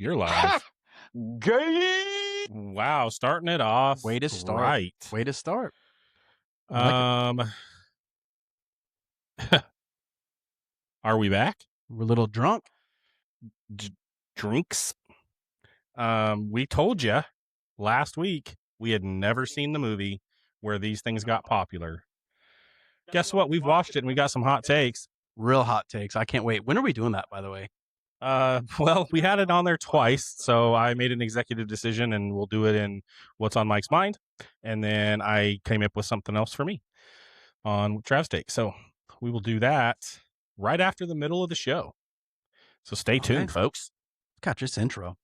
You're live. Gay. Wow, starting it off. Way to start. Right. Way to start. Are we back? We're a little drunk. Drinks. We told you last week we had never seen the movie where these things got popular. Guess what? We've watched it and we got some hot takes. Real hot takes. I can't wait. When are we doing that, by the way? Well, we had it on there twice, so I made an executive decision and we'll do it in What's on Mike's Mind. And then I came up with something else for me on Trav's Take. So we will do that right after the middle of the show. So stay tuned, folks. Got this intro.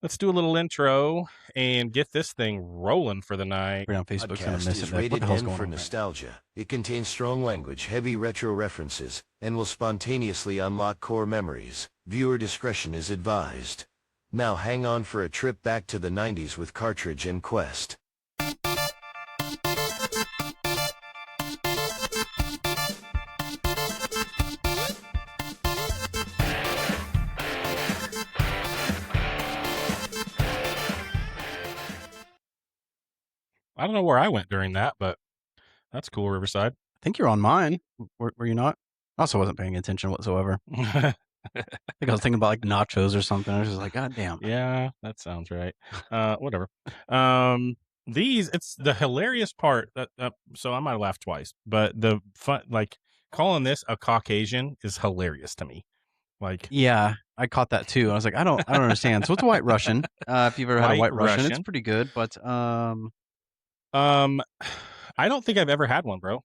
Let's do a little intro and get this thing rolling for the night. Right on Facebook's gonna Podcast miss is it. What rated the hell's N going for on? nostalgia. It contains strong language, heavy retro references, and will spontaneously unlock core memories. Viewer discretion is advised. Now hang on for a trip back to the 90s with Cartridge and Quest. I don't know where I went during that, but that's cool, Riverside. I think you're on mine. Were you not? I also wasn't paying attention whatsoever. I think I was thinking about like nachos or something. I was just like, God damn. Yeah, that sounds right. Whatever. It's the hilarious part that, so I might have laughed twice, but the fun, like calling this a Caucasian is hilarious to me. Like, Yeah, I caught that too. I was like, I don't understand. So it's a White Russian. If you've ever had a White Russian, it's pretty good. But I don't think I've ever had one, bro.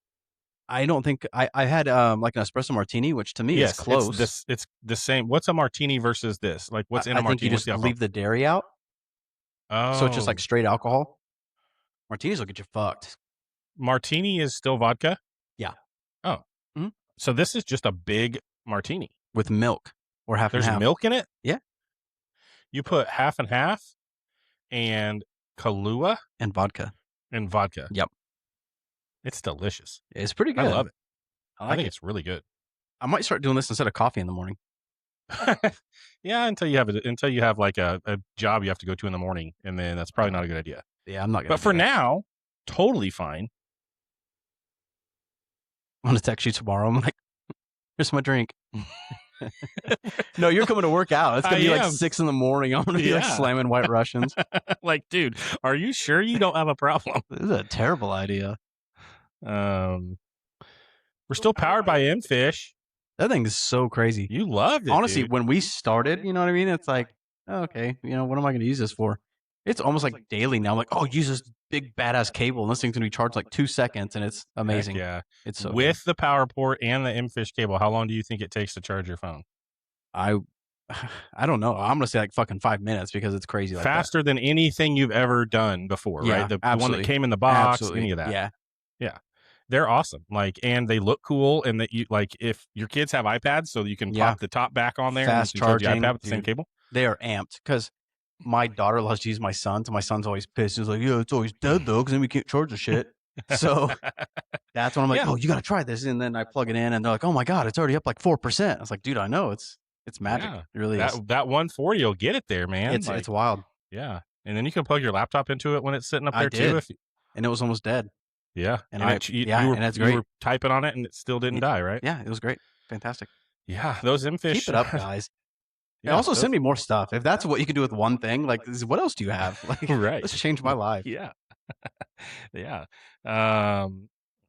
I don't think I had like an espresso martini, which to me is close. It's the same. What's a martini versus this? Like, what's in a I think martini? you just leave the dairy out, Oh, so it's just like straight alcohol. Martinis will get you fucked. martini is still vodka. Yeah. Oh, Mhm. So this is just a big martini With milk or half There's and half. milk in it. Yeah. You put half and half, and Kahlua And vodka. and vodka. Yep. It's delicious. It's pretty good. I love it. I I like think it. it's really good. I might start doing this instead of coffee in the morning. Yeah, until you have like a job you have to go to in the morning, and then that's probably not a good idea. Yeah, I'm not gonna. But for now, totally fine. I'm gonna text you tomorrow. I'm like, here's my drink. No, you're coming to work out. It's gonna I be am. like 6 a.m. I'm gonna be like Yeah. slamming White Russians. Like, dude, are you sure you don't have a problem? This is a terrible idea. We're still powered by M-Fish. That thing is so crazy. You loved it, Honestly, dude. when we started, you know what I mean? It's like, oh, okay, what am I going to use this for? It's almost like daily now. I'm like, oh, use this big badass cable, and this thing's going to be charged like 2 seconds, and it's amazing. Heck yeah. It's so With the power port and the M-Fish cable, how long do you think it takes to charge your phone? good. I don't know. I'm going to say like fucking 5 minutes because it's crazy like Faster than anything you've ever done before, Yeah, right? The one absolutely. that came in the that. box, Absolutely. any of that. Yeah. They're awesome. Like, and they look cool. And that you like, if your kids have iPads, so you can Yeah. pop the top back on there Fast and you can charge charging, the iPad with the same dude. cable. They are amped because my daughter loves to use my son's, and my son's always pissed. He's like, yeah, it's always dead though, because then we can't charge the shit. So that's when I'm like, Yeah. oh, you got to try this. And then I plug it in, and they're like, oh my God, it's already up like 4%. I was like, dude, I know. It's magic. Yeah. It really is. That 140 will get it there, man. It's Like, wild. yeah. And then you can plug your laptop into it when it's sitting up I there did. too. And it was almost dead. Yeah. And you and were, that's you great. were typing on it and it still didn't die, right? Yeah, it was great. Fantastic. Yeah. Those M-Fish. Keep it up, guys. Yeah, And also those- send me more stuff. If that's what you can do with one thing, like, what else do you have? Like, Right. let's change my life. Yeah. Yeah.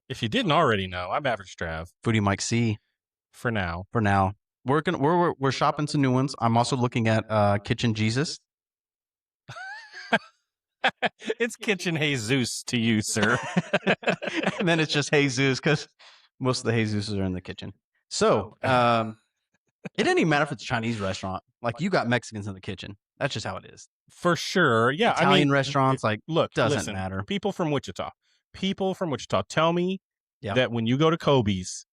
If you didn't already know, I'm AverageTrav Foodie Mike C. for now. For now, we're shopping some new ones. I'm also looking at Kitchen Jesus. It's Kitchen Jesus to you, sir. And then it's just Jesus because most of the Jesuses are in the kitchen. So it doesn't even matter if it's a Chinese restaurant. Like, you got Mexicans in the kitchen. That's just how it is. For sure. Yeah. Italian restaurants, like, look, doesn't listen, matter. People from Wichita tell me Yeah. that when you go to Kobe's,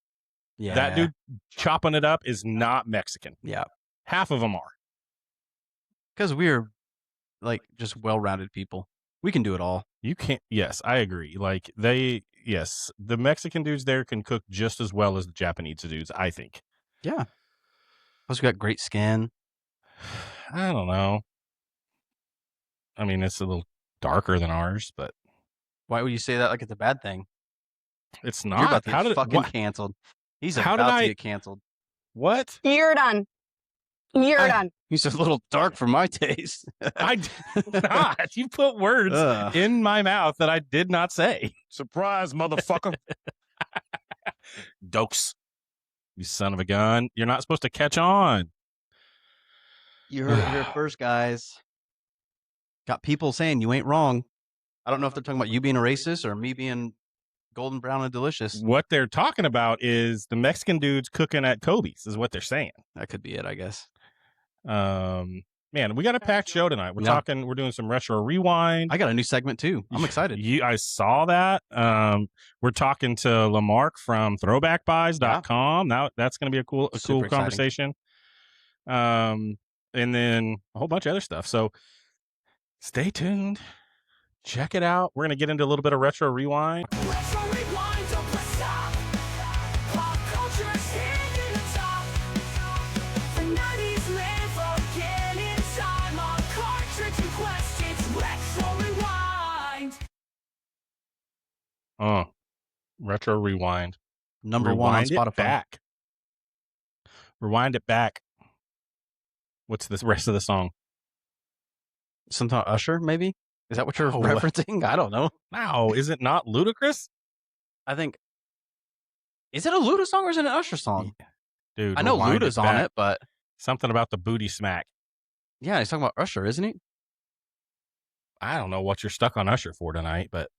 Yeah, that dude chopping it up is not Mexican. Yeah, Half of them are. because we're like just well-rounded people. We can do it all. You can't. Yes, I agree. Like the Mexican dudes there can cook just as well as the Japanese dudes, I think. Yeah. Plus, we got great skin. I don't know. I mean, it's a little darker than ours, but Why would you say that like it's a bad thing? it's You're not. about to How get did fucking what? canceled. He's How did about to I? get canceled. What? You're done. You're done. He's a little dark for my taste. I did not. You put words Ugh. in my mouth that I did not say. Surprise, motherfucker. Dokes. You son of a gun. You're not supposed to catch on. You heard it here first, guys. Got people saying you ain't wrong. I don't know if they're talking about you being a racist or me being golden brown and delicious. What they're talking about is the Mexican dudes cooking at Kobe's is what they're saying. That could be it, I guess. Man, we got a packed show tonight. We're doing some retro rewind. I got a new segment too. I'm excited. I saw that. We're talking to Lamarck from throwbackbuys.com. Now that's going to be a cool Super conversation. And then a whole bunch of other stuff. So stay tuned. Check it out. We're going to get into a little bit of retro rewind. Retro rewind, don't press stop. Pop culture is hitting the top. The 90s live again inside my cartridge request. It's retro rewind. Retro rewind. Number one on Rewind it Spotify. back. Rewind it back. What's the rest of the song? Sometime Usher, maybe? Is that what you're Oh. referencing? I don't know. No, is it not ludicrous? I think. Is it a Luda song or is it an Usher song? Dude, I know rewind Luda's on back. it, but Something about the booty smack. yeah, he's talking about Usher, isn't he? I don't know what you're stuck on Usher for tonight, but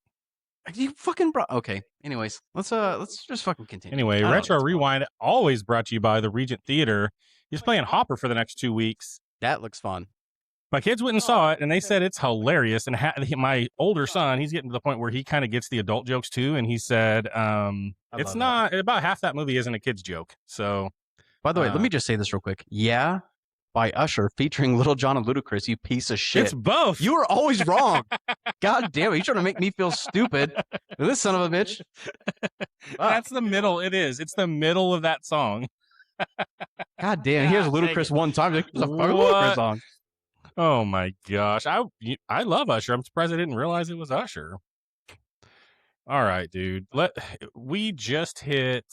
You fucking okay. Anyways, let's just fucking continue. anyway, I don't know Retro what's going on. Rewind always brought to you by the Regent Theater. He's playing Hopper for the next 2 weeks. That looks fun. My kids went and saw it, and they said it's hilarious. And my older son, he's getting to the point where he kind of gets the adult jokes too. And he said, it's love not about half that movie isn't a kid's joke. So, By the way, let me just say this real quick. Yeah, by Usher featuring Little John and Ludacris, you piece of shit. it's both. You were always wrong. God damn it. You're trying to make me feel stupid. This son of a bitch. That's the middle. It is. It's the middle of that song. God damn. Here's God dang Ludacris it. one time. It's a fucking What? Ludacris song. Oh my gosh. I love Usher. I'm surprised I didn't realize it was Usher. All right, dude. We just hit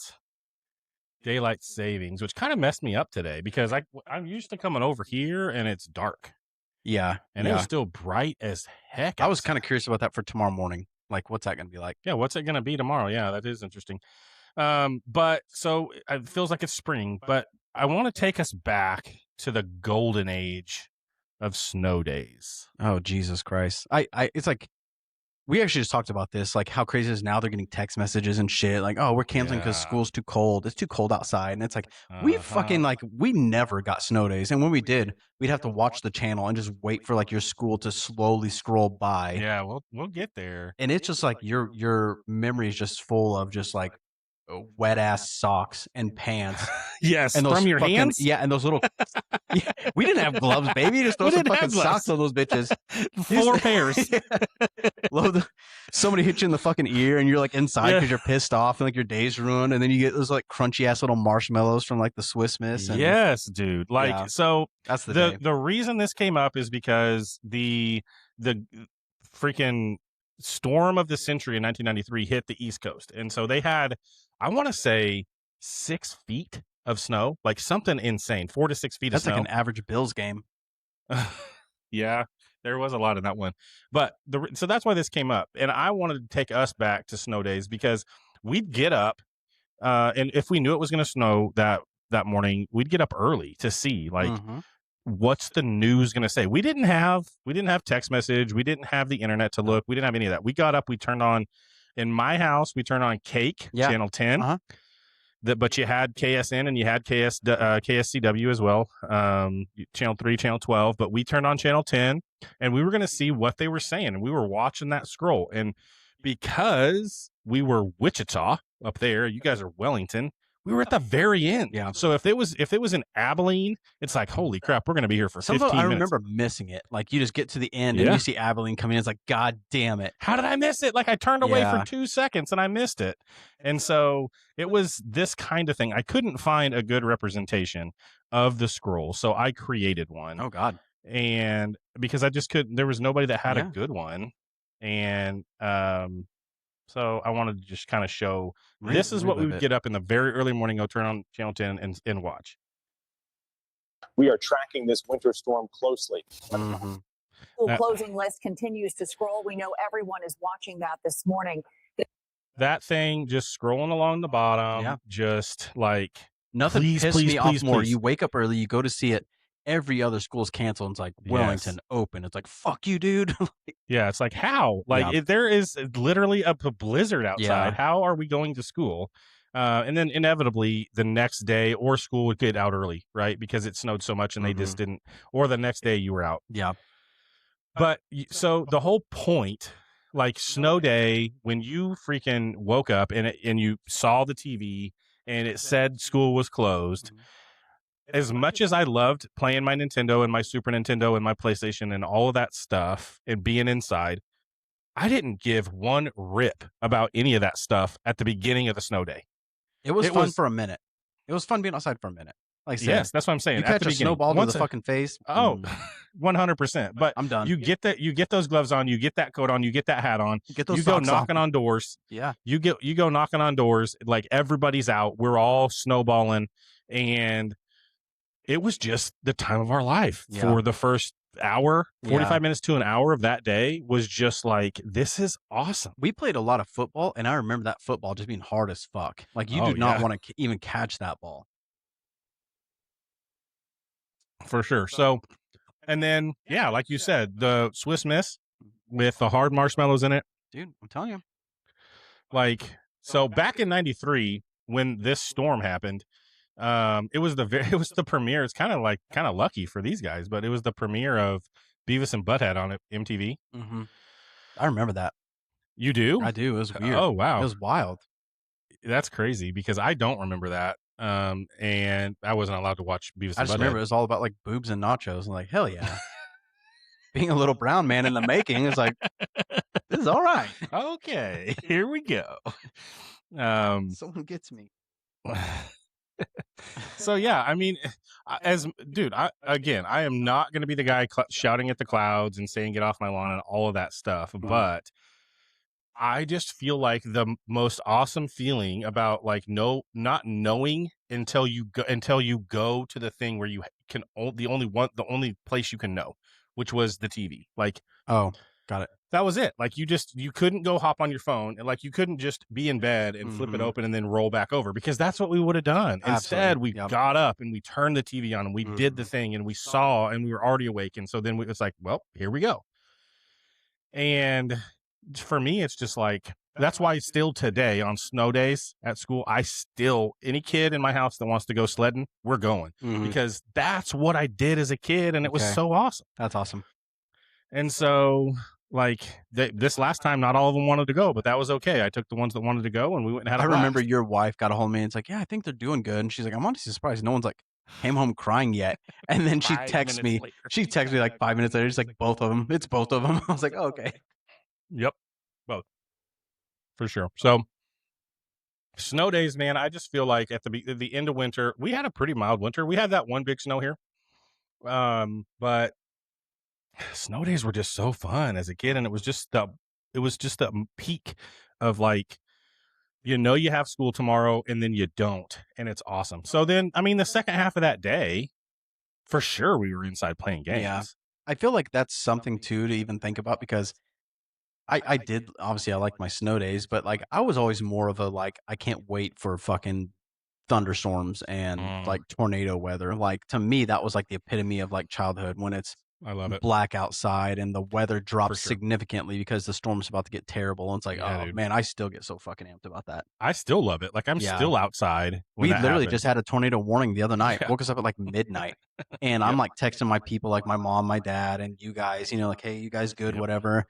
daylight savings, which kind of messed me up today because I'm used to coming over here and it's dark. Yeah. And it was still bright as heck. I was kind of curious about that for tomorrow morning. Like, what's that going to be like? Yeah, what's it going to be tomorrow? Yeah, that is interesting. But so it feels like it's spring, but I want to take us back to the golden age of snow days. Oh, Jesus Christ. It's like, we actually just talked about this, like how crazy it is now. They're getting text messages and shit. Like, oh, we're canceling because Yeah. school's too cold. It's too cold outside. And it's like, we fucking we never got snow days. And when we did, we'd have to watch the channel and just wait for like your school to slowly scroll by. Yeah, we'll get there. And it's just like your memory is just full of just like wet ass socks and pants. Yes, And those from your fucking, hands. Yeah, and those little yeah, we didn't have gloves, baby. Just throw We some didn't fucking have gloves. socks on those bitches. 4 pairs. Somebody hit you in the fucking ear and you're like inside because you're pissed off and like your day's ruined, and then you get those like crunchy ass little marshmallows from like the Swiss Miss. And Yes, dude. Like Yeah. so that's the day. the reason this came up is because the freaking storm of the century in 1993 hit the East Coast. And so they had, I want to say 6 feet of snow, like something insane, 4 to 6 feet That's of like snow. an average Bills game. Yeah, there was a lot in that one. But so that's why this came up. And I wanted to take us back to snow days because we'd get up and if we knew it was going to snow that morning, we'd get up early to see like Mhm. what's the news going to say. We didn't have text message, we didn't have the internet to look, we didn't have any of that. We got up, we turned on, in my house we turned on Cake, Yeah. channel 10. Uh-huh. But you had KSN and you had KSCW as well, channel 3, channel 12. But we turned on channel 10 and we were going to see what they were saying. And we were watching that scroll. And because we were Wichita up there, you guys are Wellington, We were at the very end. Yeah. So if it was in Abilene, it's like, holy crap, we're going to be here for 15 I minutes. remember missing it. Like you just get to the end and you see Abilene coming in. It's like, God damn it. How did I miss it? Like I turned away for 2 seconds and I missed it. And so it was this kind of thing. I couldn't find a good representation of the scroll. So I created one. Oh God. And because I just couldn't, there was nobody that had a good one. And, so I wanted to just kind of show this is what we would get up in the very early morning, go turn on channel 10 and watch. We are tracking this winter storm closely. Mm-hmm. School closing list continues to scroll. We know everyone is watching that this morning. That thing just scrolling along the bottom, just like nothing please, pissed please, me please, off more. please. You wake up early, you go to see it. Every other school's canceled. And it's like Wellington open. It's like, fuck you, dude. Yeah, it's like how? Like there is literally a blizzard outside. Yeah. How are we going to school? And then inevitably the next day or school would get out early, right? Because it snowed so much and they just didn't. Or the next day you were out. Yeah. But so the whole point, like snow day, when you freaking woke up and you saw the TV and it said school was closed. As much as I loved playing my Nintendo and my Super Nintendo and my PlayStation and all of that stuff and being inside, I didn't give one rip about any of that stuff at the beginning of the snow day. It was fun for a minute. It was fun being outside for a minute. Like I said, yes, that's what I'm saying. You at catch the a beginning. snowball to the fucking face. Oh, 100%. But I'm done. You get those gloves on, you get that coat on, you get that hat on, get those you go socks knocking on doors. Yeah. You go knocking on doors, like everybody's out. We're all snowballing, and it was just the time of our life for the first hour, 45 minutes to an hour of that day was just like, this is awesome. We played a lot of football, and I remember that football just being hard as fuck. Like you do not want to even catch that ball. For sure. So, and then, like you said, the Swiss Miss with the hard marshmallows in it. Dude, I'm telling you. Like, so back in 93, when this storm happened, it was the premiere. It's kind of lucky for these guys, but it was the premiere of Beavis and Butthead on MTV. Mm-hmm. I remember that. You do? I do. It was weird. Oh, wow. It was wild. That's crazy because I don't remember that. And I wasn't allowed to watch Beavis and Butthead. I just remember it was all about like boobs and nachos. And like, hell yeah. Being a little brown man in the making is like, this is all right. Okay, here we go. Someone gets me. So yeah, I mean, I am not going to be the guy shouting at the clouds and saying get off my lawn and all of that stuff, but I just feel like the most awesome feeling about like not knowing until you go to the thing where you can the only place you can know, which was the TV. Like, oh, got it. That was it. Like you couldn't go hop on your phone and like you couldn't just be in bed and flip it open and then roll back over because that's what we would have done. Instead, we got up and we turned the TV on and we did the thing and we saw and we were already awake. And so then it's like, well, here we go. And for me, it's just like, that's why still today on snow days at school, any kid in my house that wants to go sledding, we're going because that's what I did as a kid. And it was so awesome. That's awesome. And so like this last time, not all of them wanted to go, but that was okay. I took the ones that wanted to go and we went and had a blast. I remember your wife got a hold of me and it's like, yeah, I think they're doing good. And she's like, I'm honestly surprised no one's like came home crying yet. And then she texts me. She texts me like 5 minutes later. She's like, both of them. It's both of them. I was like, oh, okay. Yep. Both. For sure. So snow days, man, I just feel like at the end of winter, we had a pretty mild winter. We had that one big snow here. But snow days were just so fun as a kid. And it was just the peak of like, you have school tomorrow and then you don't. And it's awesome. So then, I mean, the second half of that day, for sure, we were inside playing games. Yeah. I feel like that's something too to even think about because I did, obviously I like my snow days, but like I was always more of a like, I can't wait for fucking thunderstorms and like tornado weather. Like to me, that was like the epitome of like childhood when it's I love it. Black outside and the weather drops significantly because the storm's about to get terrible. And it's like, oh man, I still get so fucking amped about that. I still love it. Like I'm still outside. We literally just had a tornado warning the other night. Woke us up at like midnight. And I'm like texting my people, like my mom, my dad, and you guys, like, hey, you guys good, whatever.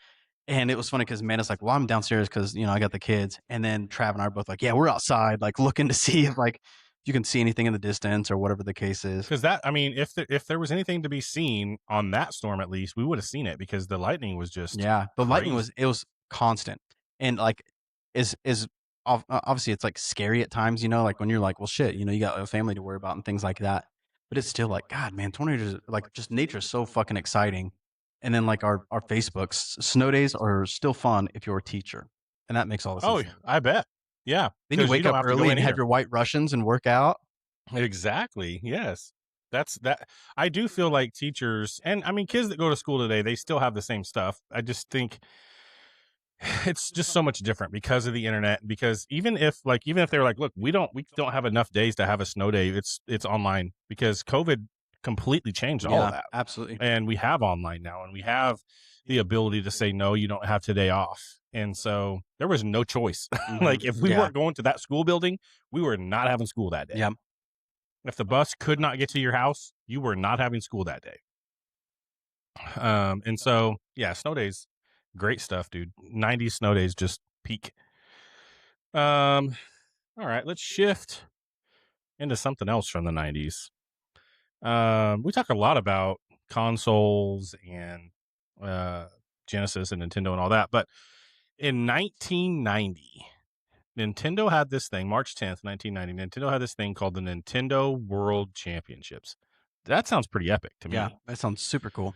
And it was funny because Amanda's like, well, I'm downstairs because, I got the kids. And then Trav and I are both like, yeah, we're outside, like looking to see if like you can see anything in the distance or whatever the case is. Because that, I mean, if there was anything to be seen on that storm, at least we would have seen it because the lightning was just Yeah, the lightning crazy. was constant, and like obviously it's like scary at times, you know, like when you're like, well, shit, you know, you got a family to worry about and things like that. But it's still like, God, man, tornadoes, like just nature's so fucking exciting. And then like our Facebooks, snow days are still fun if you're a teacher, and that makes all the sense. Oh, in the world. I bet. Yeah. Then you 'cause wake don't up have to go early in and have either. your white Russians and work out. Exactly. Yes. That's that. I do feel like teachers, and I mean, kids that go to school today, they still have the same stuff. I just think it's just so much different because of the internet. Because even if they're like, look, we don't have enough days to have a snow day. It's online because COVID completely changed all of that. Absolutely. And we have online now, and we have the ability to say, no, you don't have today off. And so there was no choice. Like if we weren't going to that school building, we were not having school that day. Yeah. If the bus could not get to your house, you were not having school that day. And so, yeah, snow days, great stuff, dude. 90s snow days, just peak. All right, let's shift into something else from the 90s. We talk a lot about consoles and Genesis and Nintendo and all that, but in 1990, Nintendo had this thing, March 10th, 1990, Nintendo had this thing called the Nintendo World Championships. That sounds pretty epic to me. Yeah, that sounds super cool.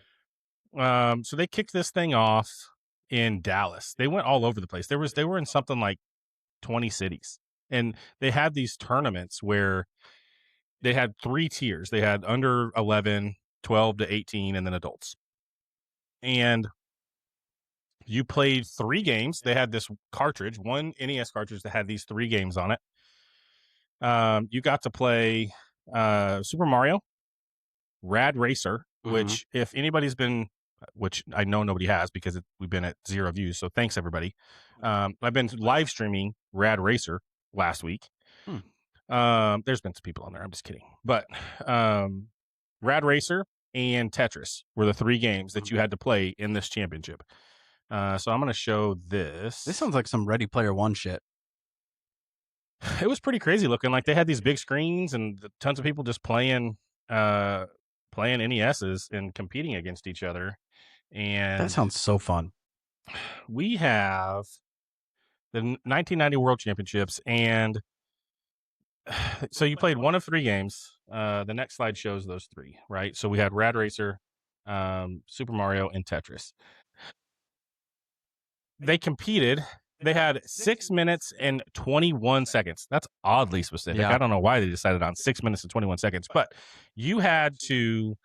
So they kicked this thing off in Dallas. They went all over the place. They were in something like 20 cities. And they had these tournaments where they had 3 tiers. They had under 11, 12 to 18, and then adults. And you played 3 games. They had this cartridge, one NES cartridge that had these 3 games on it. You got to play Super Mario, Rad Racer, which if anybody's been, which I know nobody has because we've been at 0 views. So thanks everybody. I've been live streaming Rad Racer last week. There's been some people on there. I'm just kidding. But Rad Racer and Tetris were the 3 games that you had to play in this championship. So I'm going to show this. This sounds like some Ready Player One shit. It was pretty crazy looking. Like they had these big screens and tons of people just playing NESs and competing against each other. And That sounds so fun. We have the 1990 World Championships, and so you played one of 3 games. The next slide shows those 3, right? So we had Rad Racer, Super Mario, and Tetris. They competed. They had 6 minutes and 21 seconds. That's oddly specific. Yeah. I don't know why they decided on 6 minutes and 21 seconds, but you had to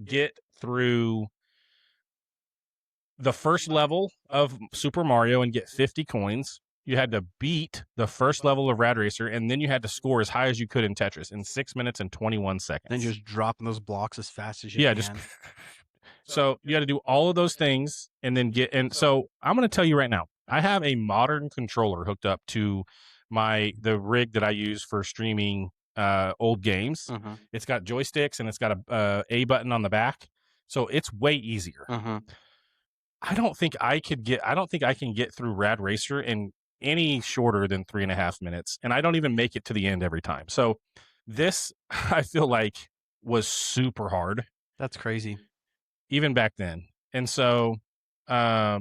get through the first level of Super Mario and get 50 coins. You had to beat the first level of Rad Racer, and then you had to score as high as you could in Tetris in 6 minutes and 21 seconds. Then just dropping those blocks as fast as you can. just so you had to do all of those things and then so I'm going to tell you right now, I have a modern controller hooked up to the rig that I use for streaming old games. It's got joysticks and it's got a button on the back, so it's way easier. I don't think I can get through Rad Racer in any shorter than 3.5 minutes, and I don't even make it to the end every time. So this, I feel like, was super hard. That's crazy. Even back then. And so, yeah,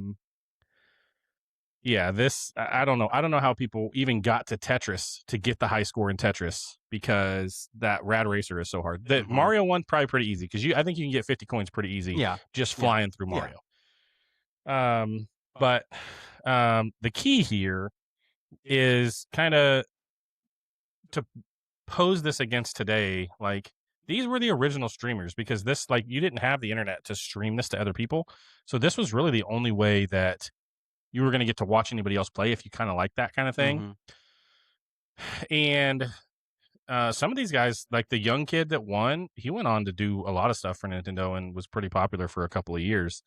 this, I don't know. I don't know how people even got to Tetris to get the high score in Tetris because that Rad Racer is so hard. The Mario one, probably pretty easy because I think you can get 50 coins pretty easy. Yeah. Just flying through Mario. But the key here is kind of to pose this against today. Like, these were the original streamers because this, like, you didn't have the internet to stream this to other people. So this was really the only way that you were going to get to watch anybody else play if you kind of like that kind of thing. And some of these guys, like the young kid that won, he went on to do a lot of stuff for Nintendo and was pretty popular for a couple of years.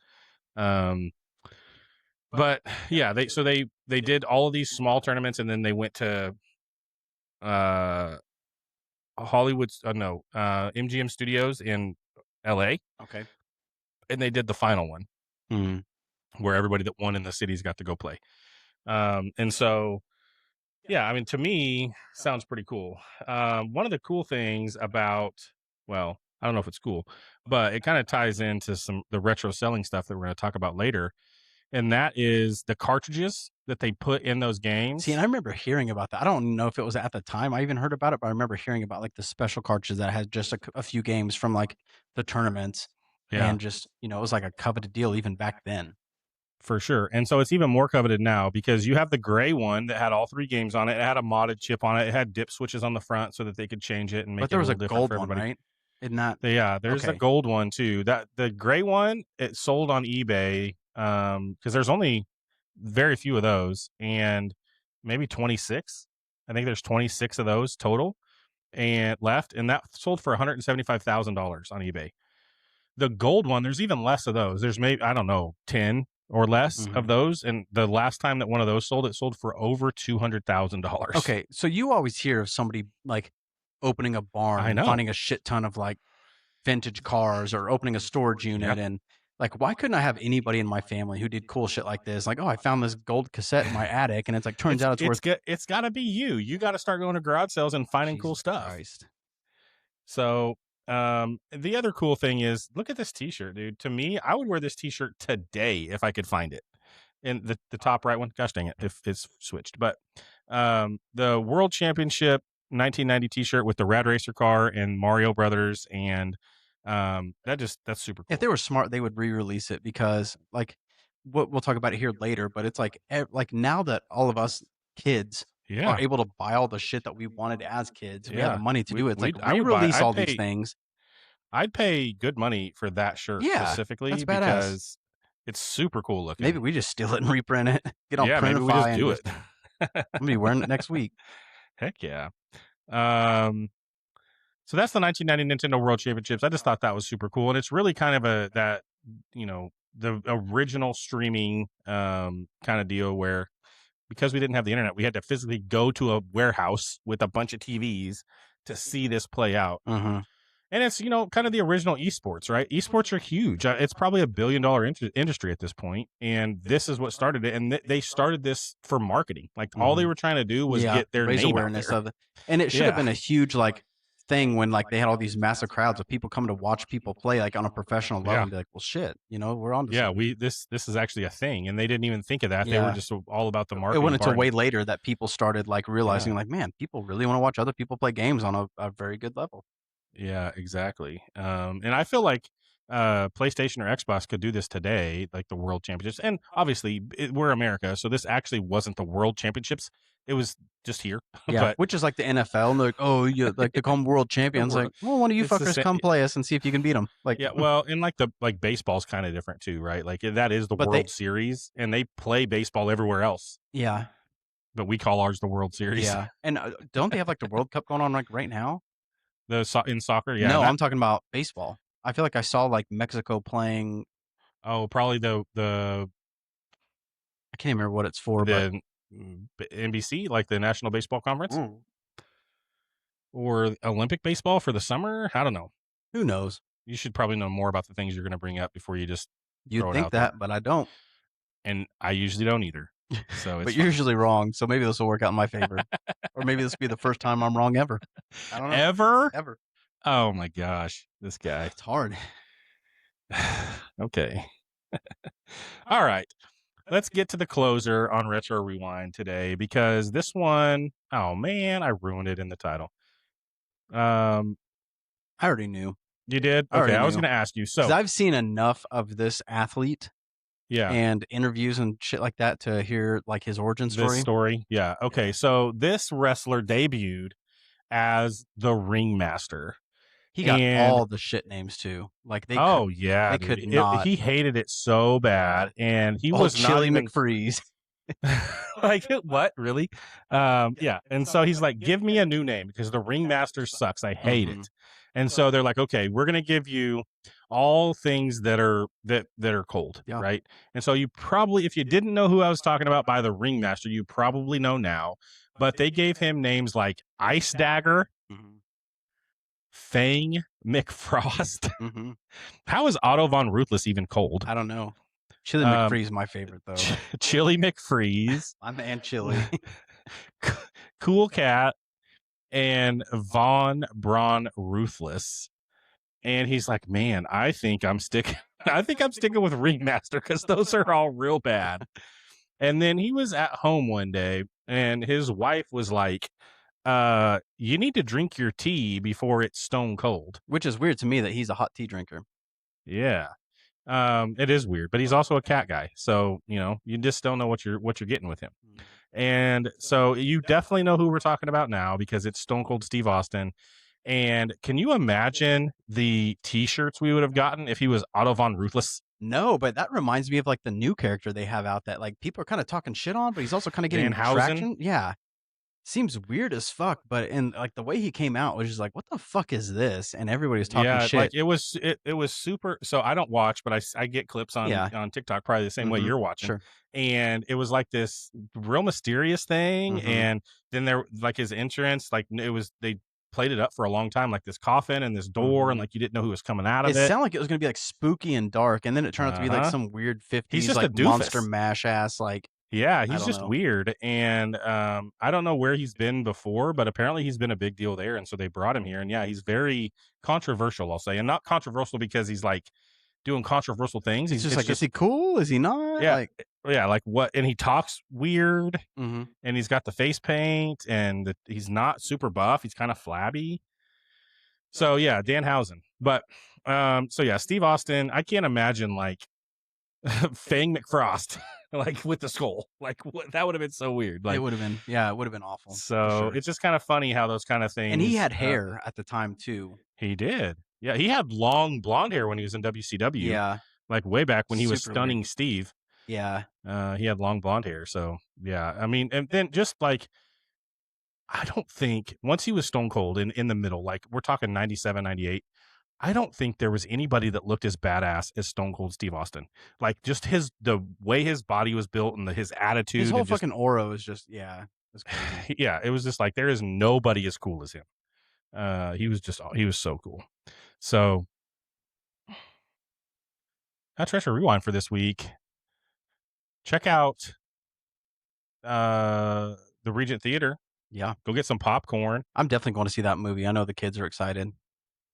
But yeah, they did all of these small tournaments, and then they went to MGM Studios in LA. Okay. And they did the final one where everybody that won in the cities got to go play. And so, Yeah, I mean, to me, sounds pretty cool. One of the cool things about, well, I don't know if it's cool, but it kind of ties into the retro selling stuff that we're going to talk about later, and that is the cartridges that they put in those games. See, and I remember hearing about that. I don't know if it was at the time I even heard about it, but I remember hearing about like the special cartridges that had just a few games from like the tournaments, Yeah. and just it was like a coveted deal even back then. For sure. And so it's even more coveted now because you have the gray one that had all 3 games on it. It had a modded chip on it. It had dip switches on the front so that they could change it and make But there it was a a little different gold for one, everybody. right? Isn't that? Yeah, there's a Okay. gold one too. That the gray one, it sold on eBay because there's only very few of those, and maybe 26. I think there's 26 of those total and left, and that sold for $175,000 on eBay. The gold one, there's even less of those. There's maybe, I don't know, 10 or less of those, and the last time that one of those sold, it sold for over $200,000. Okay, so you always hear of somebody like opening a barn I and know. finding a shit ton of like vintage cars, or opening a storage unit. Yeah. And like, why couldn't I have anybody in my family who did cool shit like this? Like, oh, I found this gold cassette in my attic, and it's like, turns out it's worth. It's got to be you. You got to start going to garage sales and finding cool Jesus stuff. Christ. So the other cool thing is, look at this t-shirt, dude. To me, I would wear this t-shirt today if I could find it. And the top right one, gosh dang it, if it's switched. But the World Championship 1990 t-shirt with the Rad Racer car and Mario Brothers, and that's super cool. If they were smart, they would re-release it, because like we'll talk about it here later, but it's like now that all of us kids Yeah. are able to buy all the shit that we wanted as kids, we have Yeah. the money to do it. It's like I would buy- re-release I'd all pay- these things. I'd pay good money for that shirt Yeah, specifically that's badass. because it's super cool looking. Maybe we just steal it and reprint it. Get on yeah, maybe we Printify just and do just, it. I'm gonna be wearing it next week. Heck yeah. So that's the 1990 Nintendo World Championships. I just thought that was super cool, and it's really kind of the original streaming kind of deal where, because we didn't have the internet, we had to physically go to a warehouse with a bunch of TVs to see this play out. Mm-hmm. And it's, kind of the original esports, right? Esports are huge. It's probably $1 billion industry at this point, and this is what started it. And they started this for marketing. Like all they were trying to do was get their raise name awareness out there. of it. And it should have been a huge like thing when like they had all these massive crowds of people coming to watch people play like on a professional level and be like, well, shit, we're on to something. This is actually a thing, and they didn't even think of that. They were just all about the marketing. It wasn't until part. way later that people started like realizing like, man, people really want to watch other people play games on a very good level. Yeah, exactly. And I feel like PlayStation or Xbox could do this today, like the World Championships. And obviously, we're America, so this actually wasn't the World Championships. It was just here. Yeah, But which is like the NFL. And they're like, oh, you like they call them world champions. Like, well, one of you It's the fuckers same- come play us and see if you can beat them. Like, yeah, well, and like baseball's kind of different too, right? Like that is the But World they- Series, and they play baseball everywhere else, yeah, but we call ours the World Series. yeah. And don't they have like the World Cup going on like right now? In soccer, yeah. No, I'm talking about baseball. I feel like I saw like Mexico playing. probably the I can't remember what it's for, but NBC, like the National Baseball Conference, Mm. or Olympic baseball for the summer. I don't know. Who knows? You should probably know more about the things you're going to bring up before you just You'd throw it think out there. that, but I don't. And I usually don't either. So it's But you're usually wrong, so maybe this will work out in my favor, or maybe this will be the first time I'm wrong ever. I don't know. ever. Ever. Oh my gosh, this guy. It's hard. Okay. All right. Let's get to the closer on Retro Rewind today, because this one, oh man, I ruined it in the title. I already knew. You did? I already Okay, I was knew. going to ask you. Because So, I've seen enough of this athlete yeah. and interviews and shit like that to hear like his origin story. This story. Yeah. Okay. So this wrestler debuted as the Ringmaster. He got and- all the shit names too. Like they Yeah. they dude. could not. He hated it so bad, and he oh, was not Chili even McFreeze. like, what, really? Yeah. And so he's like, give me a new name, because the Ringmaster sucks. I hate it. And so they're like, okay, we're gonna give you all things that are cold, Yeah. right? And so you probably, if you didn't know who I was talking about by the Ringmaster, you probably know now. But they gave him names like Ice Dagger, Fang McFrost. How is Otto von Ruthless even cold? I don't know. Chili McFreeze is my favorite though. Chili McFreeze. My man Chili. Cool Cat and Von Braun Ruthless. And he's like, man, I think I'm sticking with Ringmaster because those are all real bad. And then he was at home one day and his wife was like, you need to drink your tea before it's stone cold. Which is weird to me that he's a hot tea drinker. Yeah. It is weird, but he's also a cat guy. So, you just don't know what you're getting with him. And so you definitely know who we're talking about now because it's Stone Cold Steve Austin. And can you imagine the t-shirts we would have gotten if he was Otto von Ruthless? No, but that reminds me of like the new character they have out that like people are kind of talking shit on, but he's also kind of getting Danhausen? traction. Yeah. Seems weird as fuck, but and like the way he came out was just like, what the fuck is this? And everybody was talking shit. Like it was super. So I don't watch, but I get clips on TikTok probably the same way you're watching. Sure. And it was like this real mysterious thing. And then there, like his entrance, like they played it up for a long time, like this coffin and this door, and like you didn't know who was coming out of it. It sounded like it was gonna be like spooky and dark, and then it turned out to be like some weird 50s He's just like a doofus. monster mash ass like. Yeah, he's just weird. And I don't know where he's been before, but apparently he's been a big deal there. And so they brought him here. And yeah, he's very controversial, I'll say. And not controversial because he's like doing controversial things. He's just like, is he cool? Is he not? Yeah, like what? And he talks weird. And he's got the face paint and he's not super buff. He's kind of flabby. So yeah, Danhausen. But so yeah, Steve Austin, I can't imagine like Fang McFrost. Like with the skull, like that would have been so weird. Like it would have been, it would have been awful. So it's just kind of funny how those kind of things. And he had hair at the time too. He did, yeah. He had long blonde hair when he was in WCW. Yeah, like way back when he was Stunning Steve. Yeah, he had long blonde hair. So yeah, I mean, and then just like I don't think once he was Stone Cold in the middle, like we're talking 97, 98. I don't think there was anybody that looked as badass as Stone Cold Steve Austin. Like just the way his body was built and his attitude. His whole fucking aura was just, was crazy. Yeah, it was just like there is nobody as cool as him. He was so cool. So that's Retro Rewind for this week. Check out the Regent Theater. Yeah. Go get some popcorn. I'm definitely going to see that movie. I know the kids are excited.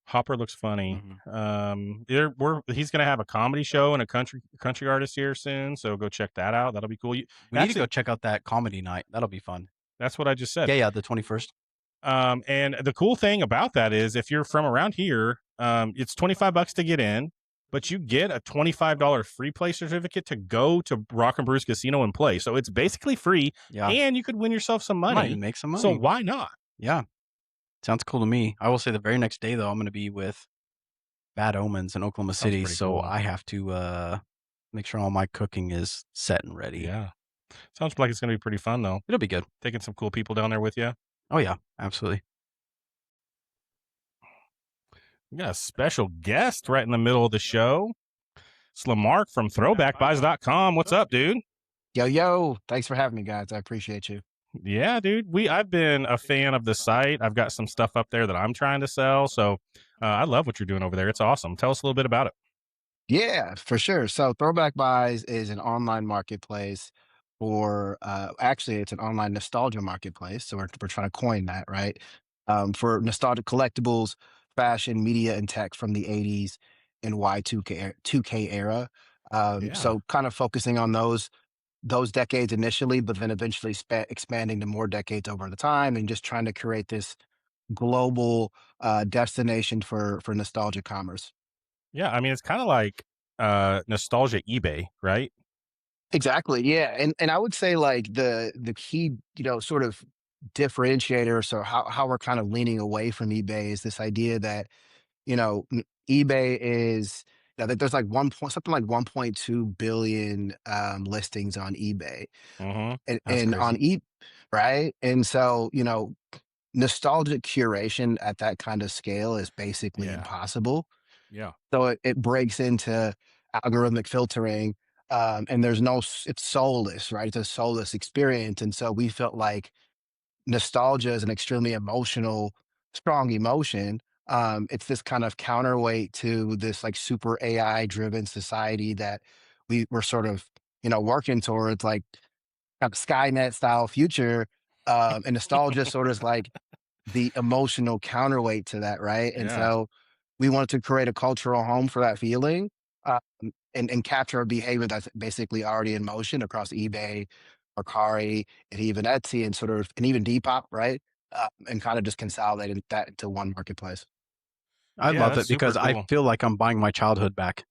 Hopper looks funny. He's gonna have a comedy show and a country artist here soon, so go check that out. That'll be cool. We need to go check out that comedy night. That'll be fun. That's what I just said. Yeah, the 21st. And the cool thing about that is if you're from around here, it's $25 to get in, but you get a $25 free play certificate to go to Rock and Brews Casino and play. So it's basically free, and you could win yourself some money. Might make some money. So why not? Yeah. Sounds cool to me. I will say the very next day, though, I'm going to be with Bad Omens in Oklahoma City. So cool. I have to make sure all my cooking is set and ready. Yeah. Sounds like it's going to be pretty fun, though. It'll be good. Taking some cool people down there with you. Oh, yeah. Absolutely. We got a special guest right in the middle of the show. It's Lamarck from throwbackbuys.com. What's up, dude? Yo. Thanks for having me, guys. I appreciate you. Yeah, dude. I've been a fan of the site. I've got some stuff up there that I'm trying to sell. So I love what you're doing over there. It's awesome. Tell us a little bit about it. Yeah, for sure. So Throwback Buys is an online marketplace for actually it's an online nostalgia marketplace. So we're trying to coin that, right? For nostalgic collectibles, fashion, media, and tech from the 80s and Y2K era. So kind of focusing on those decades initially, but then eventually expanding to more decades over the time and just trying to create this global destination for nostalgia commerce. Yeah, I mean, it's kind of like nostalgia eBay, right? Exactly. Yeah. And I would say like the key, sort of differentiator, so how we're kind of leaning away from eBay is this idea that, eBay is that there's like something like 1.2 billion listings on eBay, and on right. And so, nostalgic curation at that kind of scale is basically impossible. Yeah. So it breaks into algorithmic filtering, and it's soulless, right? It's a soulless experience. And so we felt like nostalgia is an extremely strong emotion. It's this kind of counterweight to this like super AI driven society that we're sort of, working towards, like kind of Skynet style future. And nostalgia sort of is like the emotional counterweight to that, right? And Yeah. so we wanted to create a cultural home for that feeling, and capture a behavior that's basically already in motion across eBay, Mercari, and even Etsy, and even Depop, right? And kind of just consolidating that into one marketplace. I Yeah, love that's it because super I cool. feel like I'm buying my childhood back.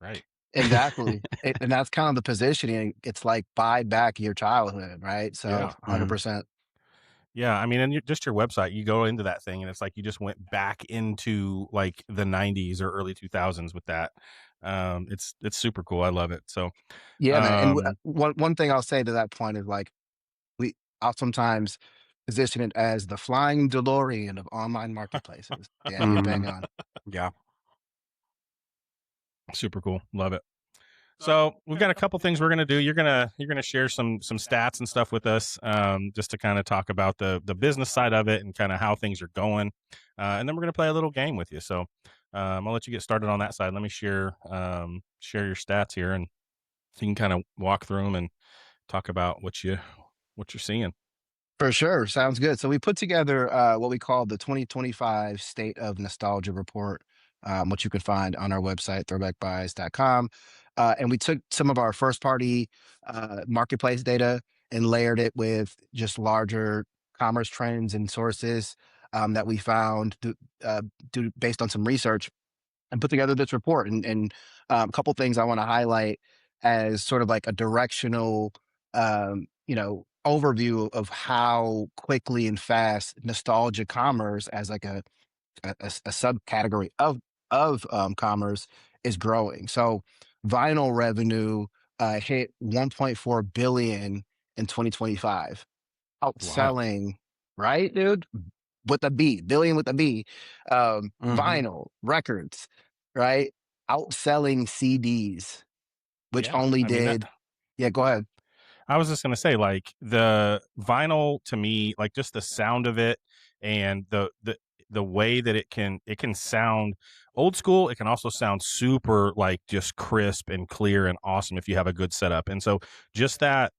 Right. Exactly. And that's kind of the positioning. It's like buy back your childhood, right? So Yeah. 100%. Yeah, I mean, and just your website, you go into that thing, and it's like you just went back into like the '90s or early 2000s with that. It's super cool. I love it. So, Yeah, man. And um, one thing I'll say to that point is like I'll sometimes position it as the flying DeLorean of online marketplaces. Yeah, you're bang on. Yeah. super cool. Love it. So we've got a couple things we're gonna do. You're gonna share some stats and stuff with us, just to kind of talk about the business side of it and kind of how things are going, and then we're gonna play a little game with you. So I'll let you get started on that side. Let me share your stats here, and you can kind of walk through them and talk about what you're seeing. For sure. Sounds good. So we put together what we call the 2025 State of Nostalgia Report, which you can find on our website, throwbackbuys.com. And we took some of our first party marketplace data and layered it with just larger commerce trends and sources that we found based on some research, and put together this report. And a couple things I want to highlight as sort of like a directional, overview of how quickly and fast nostalgia commerce as like a subcategory of commerce is growing. So vinyl revenue hit 1.4 billion in 2025, A lot. outselling, right, dude? With a B, billion with a B, Mhm. vinyl records, right? Outselling CDs, which Yeah, only I mean that. did. Yeah, go ahead. I was just gonna say, like the vinyl to me, like just the sound of it and the way that it can sound old school. It can also sound super like just crisp and clear and awesome if you have a good setup. And so just that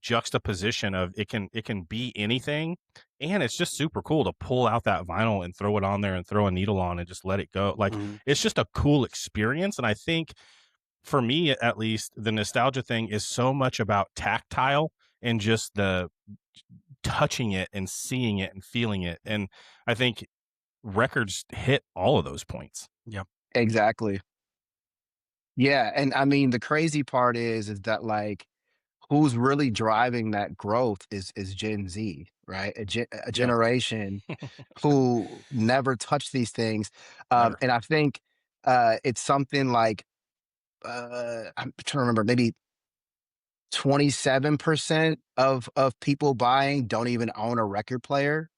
juxtaposition of it can be anything, and it's just super cool to pull out that vinyl and throw it on there and throw a needle on and just let it go. Like Mhm. it's just a cool experience, and I think for me at least, the nostalgia thing is so much about tactile and just the touching it and seeing it and feeling it. And I think records hit all of those points. Yep. Exactly. Yeah, and I mean the crazy part is that like who's really driving that growth is Gen Z, right? A Yeah. generation who never touched these things, Never. and I think it's something like I'm trying to remember, maybe 27% of people buying don't even own a record player.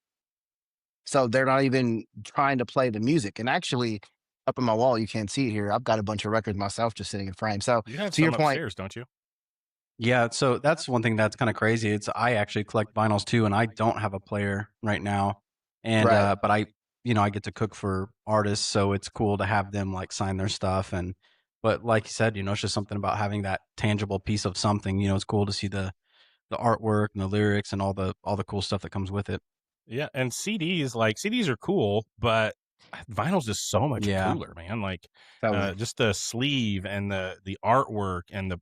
So they're not even trying to play the music. And actually, up on my wall, you can't see it here. I've got a bunch of records myself just sitting in frame. So You have to your some point, upstairs, don't you? Yeah, so that's one thing that's kind of crazy. It's I actually collect vinyls too, and I don't have a player right now. And right? but I get to cook for artists, so it's cool to have them like sign their stuff. And but like you said, it's just something about having that tangible piece of something. It's cool to see the artwork and the lyrics and all the cool stuff that comes with it. Yeah. And CDs are cool, but vinyl's just so much Yeah. cooler, man. Like Totally. just the sleeve and the artwork and the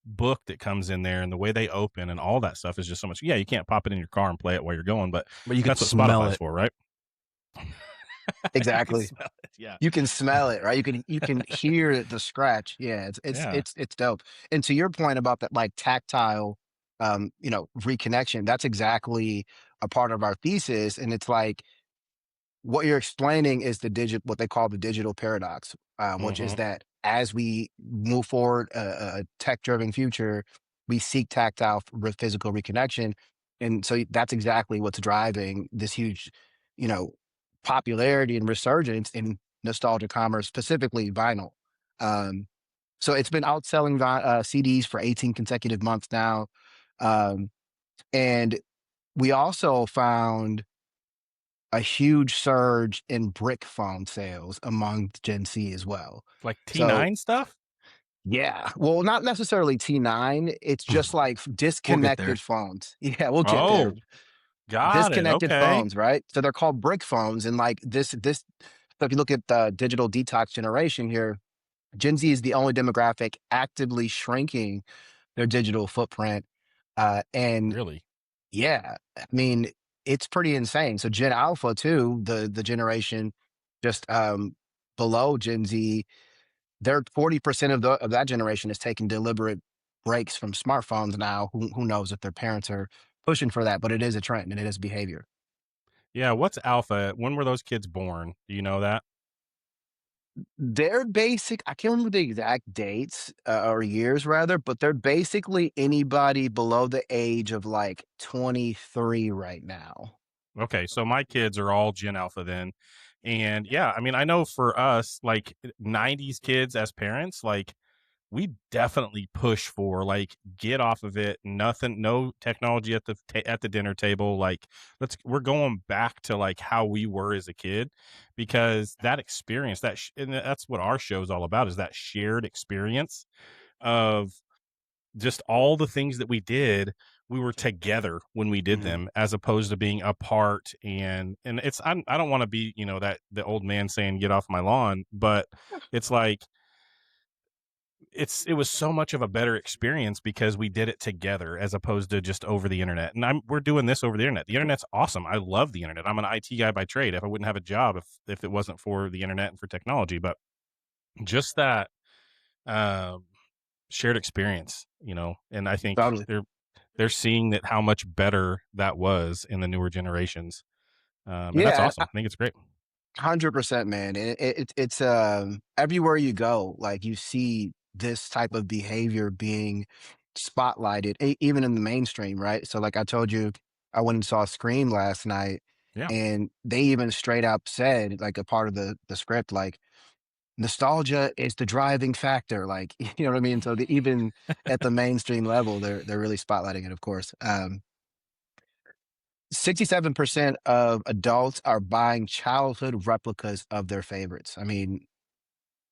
book that comes in there and the way they open and all that stuff is just so much. Yeah, you can't pop it in your car and play it while you're going, but But you can that's what smell Spotify's it. for, right? You can Exactly. smell it. Yeah. You can smell it, right? You can hear the scratch. Yeah, it's Yeah. it's it's dope. And to your point about that like tactile reconnection, that's exactly a part of our thesis. And it's like what you're explaining is what they call the digital paradox, which is Hmm. that as we move forward a tech-driven future, we seek tactile physical reconnection, and so that's exactly what's driving this huge, you know, popularity and resurgence in nostalgia commerce, specifically vinyl. Um, so it's been outselling CDs for 18 consecutive months now, um, and we also found a huge surge in brick phone sales among Gen Z as well. Like So T9 stuff? Yeah. Well, not necessarily T9. It's just like We'll get there. disconnected phones. Yeah, we'll get there. Oh, got it. Disconnected Okay. phones, right? So they're called brick phones. And like this, so if you look at the digital detox generation here, Gen Z is the only demographic actively shrinking their digital footprint. And Really? yeah, I mean, it's pretty insane. So Gen Alpha too, the generation just below Gen Z, they're 40% of that generation is taking deliberate breaks from smartphones now. Who knows if their parents are pushing for that, but it is a trend and it is behavior. Yeah. What's alpha? When were those kids born? Do you know that? They're basic. I can't remember the exact dates or years rather, but they're basically anybody below the age of like 23 right now. Okay, so my kids are all Gen Alpha then. And yeah, I mean, I know for us, like 90s kids as parents, like we definitely push for like get off of it, nothing, no technology at the at the dinner table. Like we're going back to like how we were as a kid because that experience and that's what our show is all about is that shared experience of just all the things that we did, we were together when we did them as opposed to being apart. And it's I don't want to be, you know, that the old man saying get off my lawn, but it's like it was so much of a better experience because we did it together as opposed to just over the internet. And we're doing this over the internet. The internet's awesome. I love the internet. I'm an IT guy by trade. If I wouldn't have a job if it wasn't for the internet and for technology, but just that um shared experience, you know, and I think Totally. they're seeing that how much better that was in the newer generations. And that's Yeah, awesome. I think it's great. 100%, man. And it's everywhere you go, like you see this type of behavior being spotlighted, even in the mainstream, right? So, like I told you, I went and saw Scream last night, Yeah. and they even straight up said, like a part of the script, like nostalgia is the driving factor. Like, you know what I mean? So even at the mainstream level, they're really spotlighting it, of course. 67% of adults are buying childhood replicas of their favorites. I mean,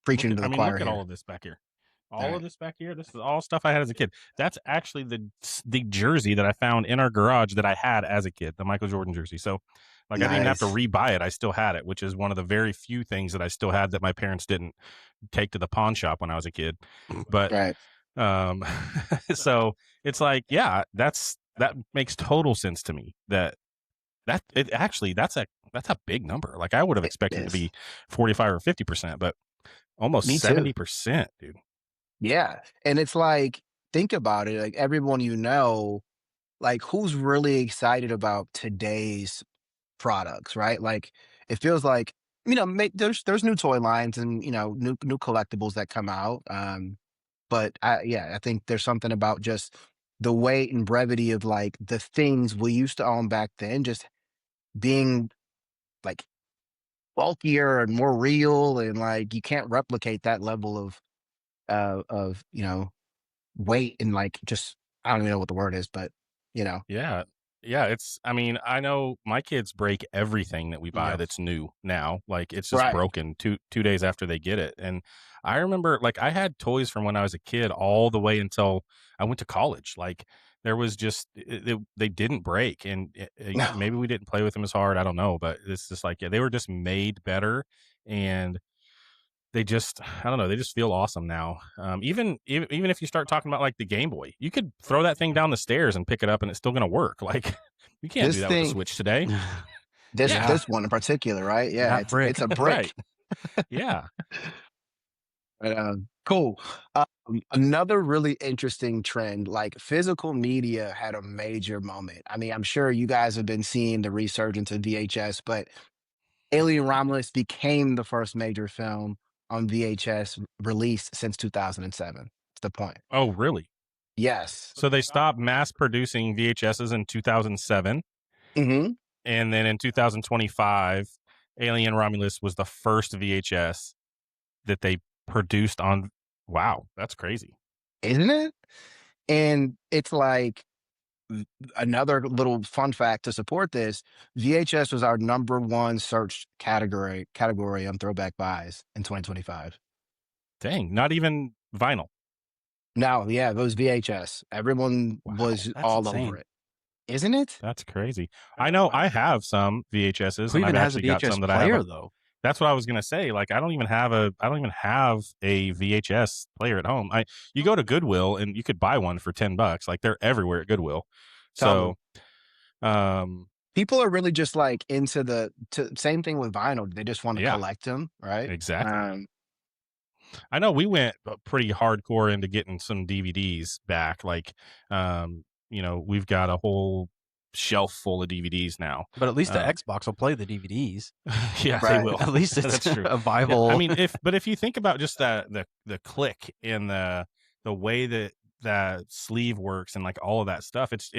preaching to the choir Look at all here. of this back here. All All of right. this back here. This is all stuff I had as a kid. That's actually the jersey that I found in our garage that I had as a kid, the Michael Jordan jersey. So like I didn't even have to Nice. rebuy it. I still had it, which is one of the very few things that I still had that my parents didn't take to the pawn shop when I was a kid. But Right. um so it's like, yeah, that makes total sense to me that it actually that's a big number. Like I would have It expected it to is. be 45 or 50%, but Me almost too. 70%, dude. Yeah. And it's like, think about it. Like everyone you know, like who's really excited about today's products, right? Like it feels like, there's new toy lines and new collectibles that come out. But I think there's something about just the weight and brevity of like the things we used to own back then, just being like bulkier and more real, and like you can't replicate that level of weight and like just I don't even know what the word is, but you know, Yeah. Yeah, I mean, I know my kids break everything that we buy Yeah. that's new now. Like it's just right? broken 2 days after they get it. And I remember like I had toys from when I was a kid all the way until I went to college. Like there was just they didn't break and maybe we didn't play with them as hard, I don't know, but it's just like yeah, they were just made better and they just I don't know, they just feel awesome now. Even if you start talking about like the Game Boy, you could throw that thing down the stairs and pick it up and it's still gonna work. Like you can't do This that with the thing, Switch today. this Yeah. this one in particular, right? Yeah, That brick. it's a Right. brick. Yeah. But, cool. Another really interesting trend, like physical media had a major moment. I mean, I'm sure you guys have been seeing the resurgence of VHS, but Alien Romulus became the first major film on VHS released since 2007. That's the point. Oh, really? Yes. So they stopped mass producing VHSs in 2007, Hmm. and then in 2025, Alien Romulus was the first VHS that they produced on. Wow, that's crazy. Isn't it? And it's like another little fun fact to support this, VHS was our number one search category on Throwback Buys in 2025. Dang, not even vinyl. No, yeah, those VHS. Everyone Wow, was that's all insane. over it. Isn't it? That's crazy. I know I have some VHSs, Who and even I've has a actually got VHS some that I player haven't. though? That's what I was gonna say. Like, I don't even have a VHS player at home. You go to Goodwill and you could buy one for $10. Like, they're everywhere at Goodwill. Totally. So, People are really just like into same thing with vinyl. They just want to yeah, collect them, right? exactly. I know we went pretty hardcore into getting some DVDs back. Like, we've got a whole shelf full of DVDs now. But at least the Xbox will play the DVDs. Yeah, Right. they will. At least it's That's true. a viable. Yeah, I mean, if you think about just the click and the way that sleeve works and like all of that stuff, it's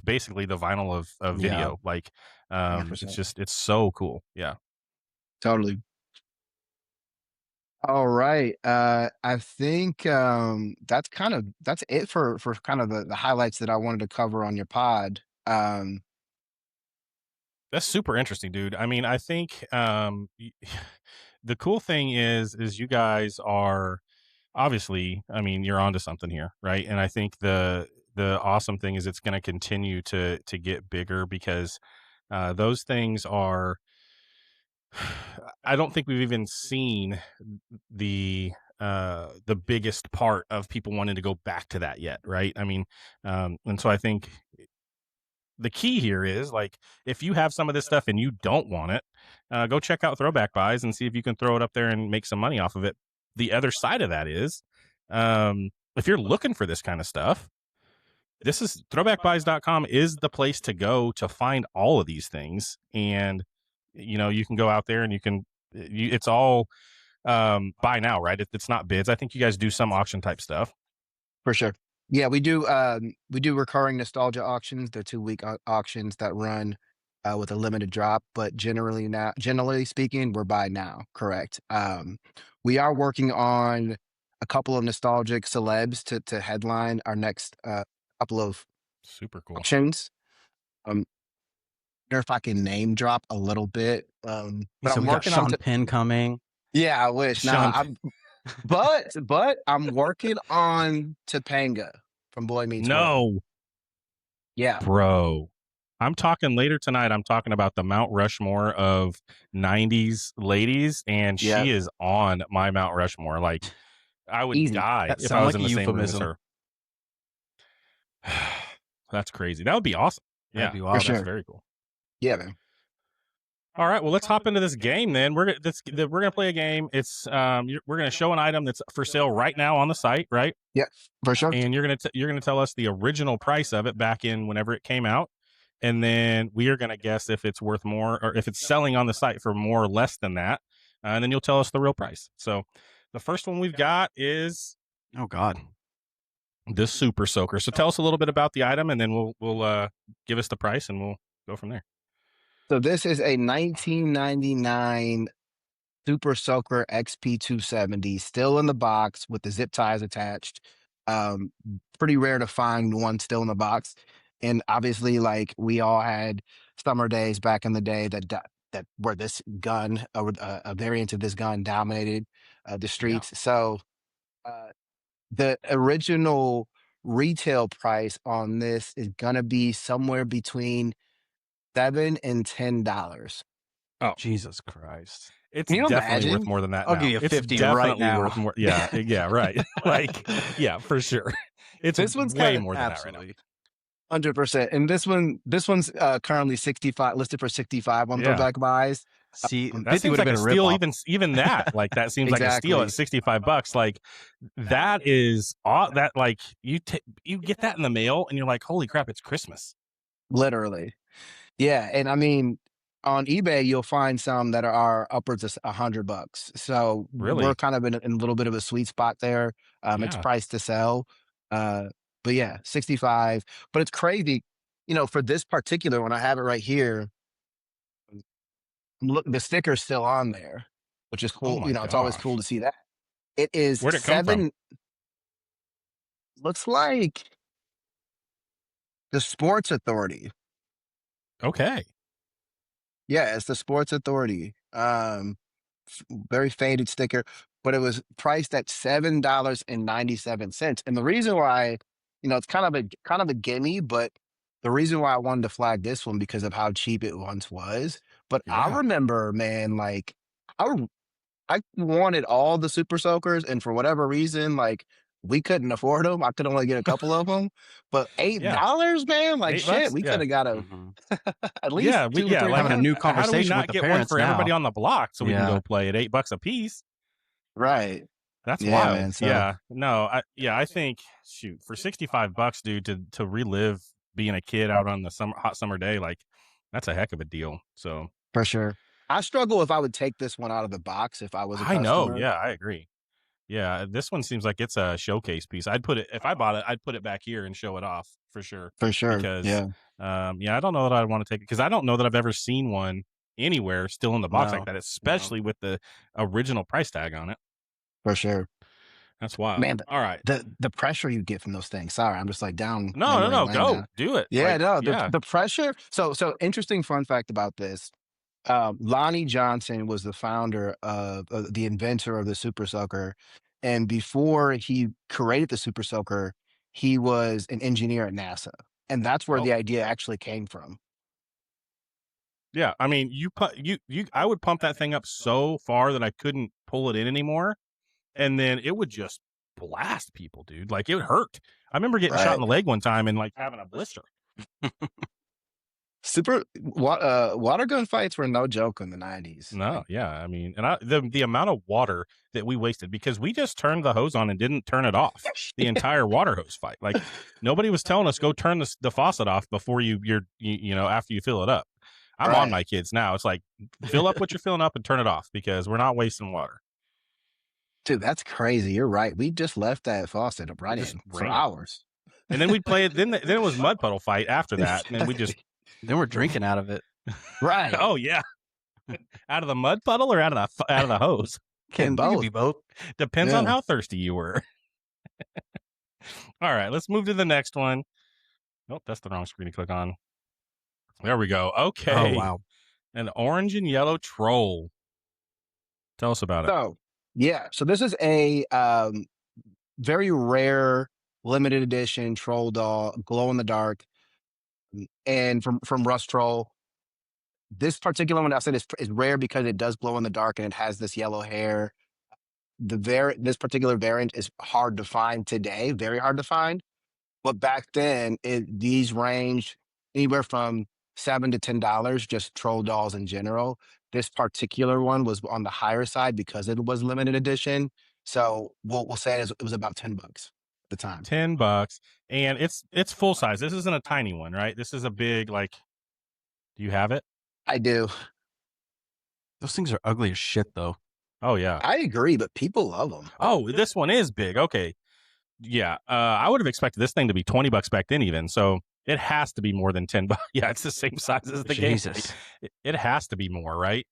basically the vinyl of video. Yeah. Like, 100%. it's so cool. Yeah. Totally. All right. I think that's it for kind of the highlights that I wanted to cover on your pod. That's super interesting, dude. I mean, I think the cool thing is you guys are obviously, I mean, you're onto something here, right? And I think the awesome thing is it's going to continue to get bigger because those things are. I don't think we've even seen the biggest part of people wanting to go back to that yet, right? I mean, and so I think the key here is like if you have some of this stuff and you don't want it, go check out Throwback Buys and see if you can throw it up there and make some money off of it. The other side of that is, if you're looking for this kind of stuff, this is throwbackbuys.com is the place to go to find all of these things. And you can go out there and it's all buy now, right? It's not bids. I think you guys do some auction type stuff. For sure. Yeah, we do recurring nostalgia auctions. They're 2-week auctions that run with a limited drop, but generally speaking, we're buy now, correct. We are working on a couple of nostalgic celebs to headline our next couple of Super cool auctions. If I can name drop a little bit. But So I'm we got working Sean on Penn coming. Yeah, I wish. But I'm working on Topanga from Boy Meets World. No, Yeah, bro. I'm talking later tonight. I'm talking about the Mount Rushmore of 90s ladies, and Yep. she is on my Mount Rushmore. Like, I would Easy. die That if I sound was like in a the same room as euphemism. her. That's crazy. That would be awesome. That'd Yeah, be wild. that's sure. very cool. Yeah, man. All right, well, let's hop into this game then. We're gonna play a game. It's we're gonna show an item that's for sale right now on the site, right? Yeah, for sure. And you're gonna tell us the original price of it back in whenever it came out, and then we are gonna guess if it's worth more or if it's selling on the site for more or less than that, and then you'll tell us the real price. So, the first one we've got is Oh God. this Super Soaker. So tell us a little bit about the item, and then we'll give us the price, and we'll go from there. So this is a 1999 Super Soaker XP270, still in the box with the zip ties attached. Pretty rare to find one still in the box. And obviously, like we all had summer days back in the day that where this gun or a variant of this gun dominated the streets. So the original retail price on this is gonna be somewhere between $7 and $10. Jesus Christ. It's Can you definitely worth imagine? more than that. I'll now. give you It's 50 definitely right now. worth more. Yeah, yeah, right. Like, yeah, for sure. It's This one's way kinda- more than that right now. Absolutely. 100%. And this one's currently 65, listed for 65 on Yeah. Throwback Buys. See, That 50 seems would like have a been a steal. rip-off. Even that, like that seems like a steal at Exactly. $65. Like that is that like you get that in the mail and you're like, holy crap, it's Christmas. Literally. Yeah. And I mean, on eBay, you'll find some that are upwards of $100. So Really? we're kind of in a little bit of a sweet spot there. It's Yeah. priced to sell. But yeah, 65. But it's crazy, for this particular one, I have it right here. Look, the sticker's still on there, which is cool. my It's always gosh. cool to see that. It is Where'd it come from? looks like the Sports Authority. Okay. Yeah, it's the Sports Authority. Very faded sticker. but it was priced at $7.97. And the reason why, it's kind of a gimme, but the reason why I wanted to flag this one because of how cheap it once was. But I Yeah. remember, man, like I wanted all the Super Soakers, and for whatever reason, like we couldn't afford them. I could only get a couple of them, but Yeah. $8, man, like shit, $8? we could Yeah. have got a at least Yeah, 2 or 3 like Having a more. new how do we conversation not with the get one parents for everybody now. on the block so we can Yeah. go play at $8 a piece? Right. That's Yeah, wild. man. So Yeah. No, I think shoot, for $65, dude, to relive being a kid out on the hot summer day, like that's a heck of a deal. So for sure. I struggle if I would take this one out of the box if I was a I know, customer. yeah, I agree. Yeah, this one seems like it's a showcase piece. I'd put it if I bought it, I'd put it back here and show it off for sure. For sure. Because Yeah. I don't know that I'd want to take it because I don't know that I've ever seen one anywhere still in the box like No, that, especially with the original price tag on it. For sure. That's wild. Man, All right. the pressure you get from those things. Sorry, I'm just like down. No, memory lane go now. do it. Yeah, Like, no, yeah. the pressure. So interesting fun fact about this. Lonnie Johnson was the founder of the inventor of the Super Soaker. And before he created the Super Soaker, he was an engineer at NASA. And that's where Oh. the idea actually came from. Yeah, I mean, I would pump that thing up so far that I couldn't pull it in anymore, and then it would just blast people, dude. Like it would hurt. I remember getting shot in the leg one time and like having a blister. Water gun fights were no joke in the 90s. No, yeah, I mean, and the amount of water that we wasted because we just turned the hose on and didn't turn it off the entire water hose fight. Like nobody was telling us go turn the faucet off before you after you fill it up. I'm on my kids now. It's like fill up what you're filling up and turn it off because we're not wasting water. Dude, that's crazy. You're right. We just left that faucet up right in for hours. And then we'd play it. Then it was mud puddle fight after that. And then we just then we're drinking out of it. Right. Oh yeah. Out of the mud puddle or out of the hose? Can be both. Depends on how thirsty you were. All right, let's move to the next one. Oh, that's the wrong screen to click on. There we go. Okay. Oh wow. An orange and yellow troll. Tell us about it. So yeah, so this is a very rare limited edition troll doll, glow in the dark, and from Rust Troll. This particular one I said is rare because it does glow in the dark and it has this yellow hair. This particular variant is hard to find today, very hard to find. But back then, these ranged anywhere from $7 to $10, just troll dolls in general. This particular one was on the higher side because it was limited edition. So we'll say it was about $10 at the time. $10, and it's full size. This isn't a tiny one, right? This is a big like. Do you have it? I do. Those things are ugly as shit, though. Oh yeah, I agree, but people love them. Oh, this one is big. Okay, yeah. I would have expected this thing to be $20 back then, even. So it has to be more than $10. Yeah, it's the same size as the game. It has to be more, right?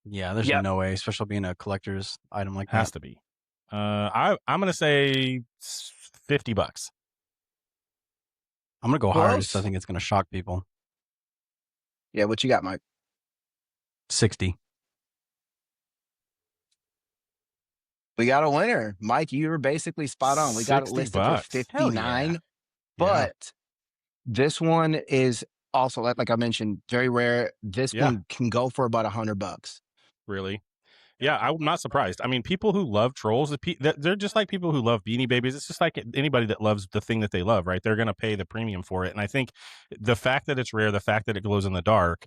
Yeah, there's no way, especially being a collector's item like that. Has to be. I'm gonna say $50. I'm gonna go higher because I think it's gonna shock people. Yeah, what you got, Mike? 60. We got a winner. Mike, you were basically spot on. We got it listed for 59. But this one is also, like I mentioned, very rare. This one can go for about $100. Really? Yeah, I'm not surprised. I mean, people who love trolls, they're just like people who love Beanie Babies. It's just like anybody that loves the thing that they love, right? They're going to pay the premium for it. And I think the fact that it's rare, the fact that it glows in the dark,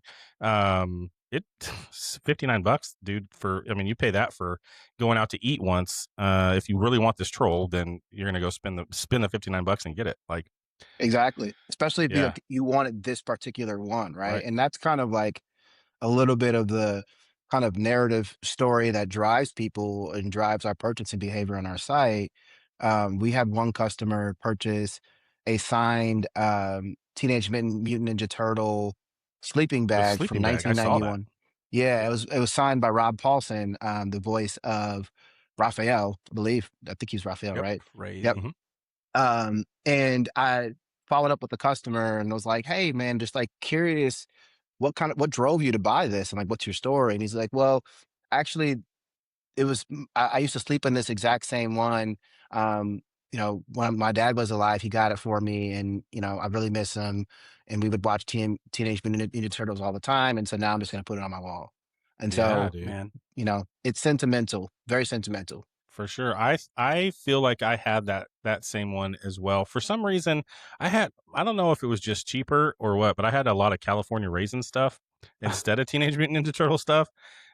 it's $59, dude. You pay that for going out to eat once. If you really want this troll, then you're going to go spend the $59 and get it. Like exactly, especially if you wanted this particular one, right? And that's kind of like a little bit of the kind of narrative story that drives people and drives our purchasing behavior on our site. We had one customer purchase a signed Teenage Mutant Ninja Turtle sleeping bag from 1991. Yeah, it was signed by Rob Paulson, the voice of Raphael, I believe. I think he's Raphael, right? Right. Yep. Mm-hmm. And I followed up with the customer and was like, "Hey, man, just like curious, what drove you to buy this? And like, what's your story?" And he's like, "Well, actually, I used to sleep in this exact same one. When my dad was alive, he got it for me, and I really miss him. And we would watch Teenage Mutant Ninja Turtles all the time, and so now I'm just gonna put it on my wall. And Yeah, so, dude. Man, it's sentimental, very sentimental. For sure. I feel like I had that same one as well. For some reason, I don't know if it was just cheaper or what, but I had a lot of California Raisin stuff instead of Teenage Mutant Ninja Turtle stuff.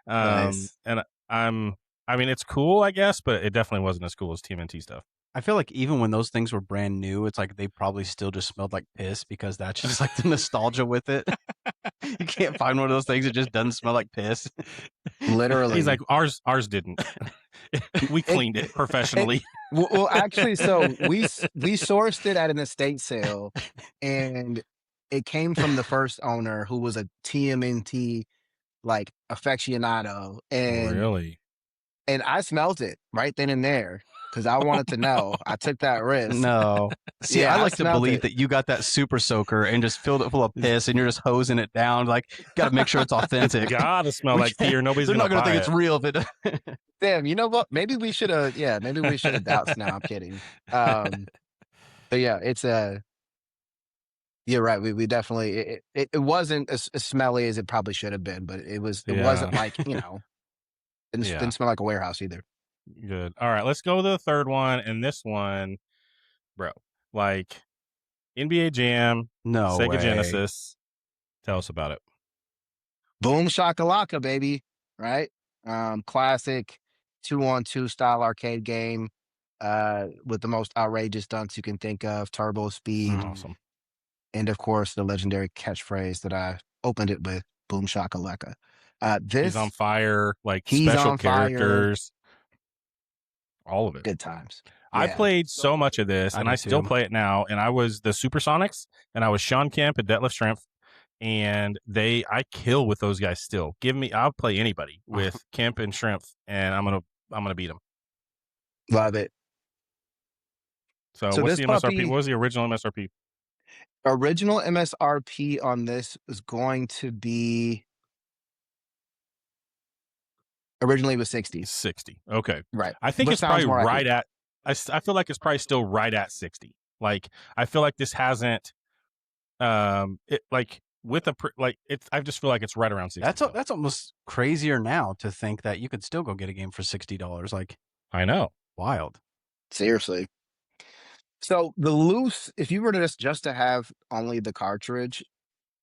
Nice. And I mean, it's cool, I guess, but it definitely wasn't as cool as TMNT stuff. I feel like even when those things were brand new, it's like they probably still just smelled like piss because that's just like the nostalgia with it. You can't find one of those things that just doesn't smell like piss. Literally. He's like, ours didn't. We cleaned it professionally. Well, actually, so we sourced it at an estate sale, and it came from the first owner, who was a TMNT like aficionado, and Really? I smelled it right then and there because I wanted to know. I took that risk. No. See, Yeah, I I like to smelled believe it. that you got that super soaker and just filled it full of piss and you're just hosing it down. Like, got to make sure it's authentic. Gotta smell like pee, or nobody's They're not gonna going to buy think it. it's real if it. Damn, you know what? Maybe we should have. Yeah, maybe we should have doubts. Now I'm kidding. But yeah, it's You're right. We definitely it wasn't as smelly as it probably should have been, but it wasn't like didn't smell like a warehouse either. Good. All right, let's go to the third one. And this one, bro, like NBA Jam, No Sega way. Genesis. Tell us about it. Boom shakalaka, baby. Right? Classic 2-on-2 style arcade game with the most outrageous stunts you can think of, turbo speed, Awesome. and of course the legendary catchphrase that I opened it with, boom shakalaka. He's on fire, like He's special on fire. characters. All of it. Good times. I Yeah. played so much of this, and do I still too. play it now. And I was the Supersonics, and I was Sean Kemp and Detlef Schrempf, and I kill with those guys still. I'll play anybody with Kemp and Schrempf, and I'm gonna beat them. Love it. So So what's this the MSRP? puppy- What was the original MSRP? Original MSRP on this is going to be originally it was 60. 60. Okay. Right. I think Which it's sounds probably more right accurate. at. I feel like it's probably still right at 60. Like I feel like this hasn't. It like with a like it's. I just feel like it's right around 60. That's almost crazier now to think that you could still go get a game for $60. Like, I know. wild. Seriously. So if you were to just to have only the cartridge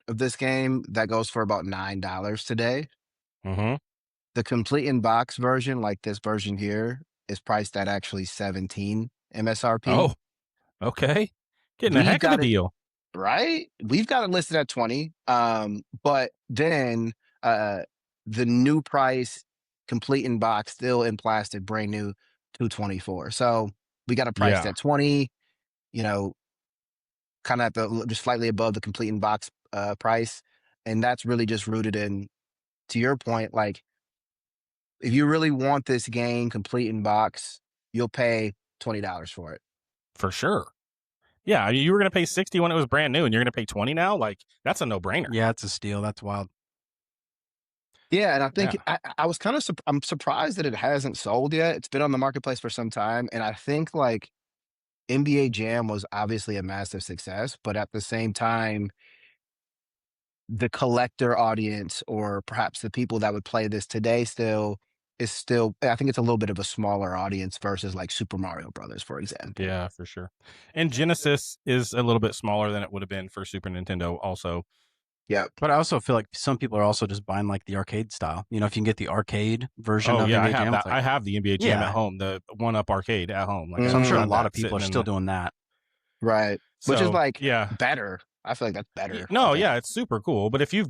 of this game, that goes for about $9 today. Mm-hmm. The complete in box version, like this version here, is priced at actually 17 MSRP. Oh, okay. Getting a We've heck of got a it- deal. Right? We've got it listed at 20. But then the new price, complete in box, still in plastic, brand new, $224. So we got it priced Yeah. at 20, kind of at just slightly above the complete in box price. And that's really just rooted in, to your point, like if you really want this game complete in box, you'll pay $20 for it. For sure. Yeah, I mean, you were gonna pay 60 when it was brand new, and you're gonna pay 20 now. Like that's a no-brainer. Yeah, it's a steal. That's wild. Yeah, and I think I was kind of I'm surprised that it hasn't sold yet. It's been on the marketplace for some time, and I think like NBA Jam was obviously a massive success, but at the same time, the collector audience, or perhaps the people that would play this today, I think it's a little bit of a smaller audience versus like Super Mario Brothers, for example. Yeah, for sure. And Genesis is a little bit smaller than it would have been for Super Nintendo also. Yeah. But I also feel like some people are also just buying like the arcade style. You know, if you can get the arcade version Oh of yeah, NBA I have Jam, that. it's like- I have the NBA Jam Yeah. at home, the 1-up arcade at home. Like, Mhm. so I'm sure a got lot that of people are sitting in still the- doing that. Right. Which is So, like yeah. better. I feel like that's better. No, yeah, it's super cool. But if you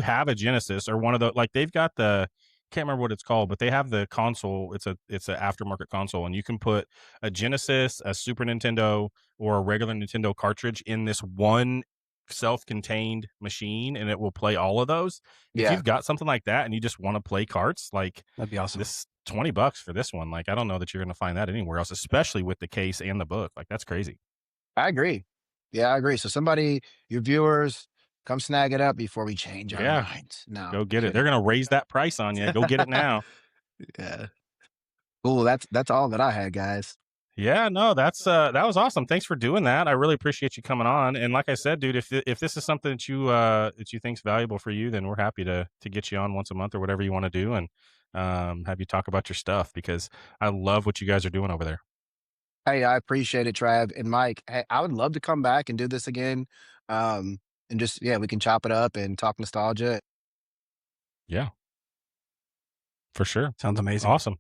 have a Genesis or one of the, like they've got the, can't remember what it's called, but they have the console. It's an aftermarket console, and you can put a Genesis, a Super Nintendo, or a regular Nintendo cartridge in this one self-contained machine, and it will play all of those. If Yeah. you've got something like that and you just want to play carts, like That'd be awesome. this $20 for this one, like I don't know that you're going to find that anywhere else, especially with the case and the book. Like that's crazy. I agree. Yeah, I agree. So somebody, your viewers, come snag it up before we change our Yeah. minds. No. Go get it. They're going to raise that price on you. Go get it now. Yeah. Cool. That's all that I had, guys. Yeah, no, that was awesome. Thanks for doing that. I really appreciate you coming on. And like I said, dude, if this is something that you think's valuable for you, then we're happy to get you on once a month or whatever you want to do, and have you talk about your stuff, because I love what you guys are doing over there. Hey, I appreciate it, Trav and Mike. Hey, I would love to come back and do this again. And just we can chop it up and talk nostalgia. Yeah, for sure. Sounds amazing. Awesome.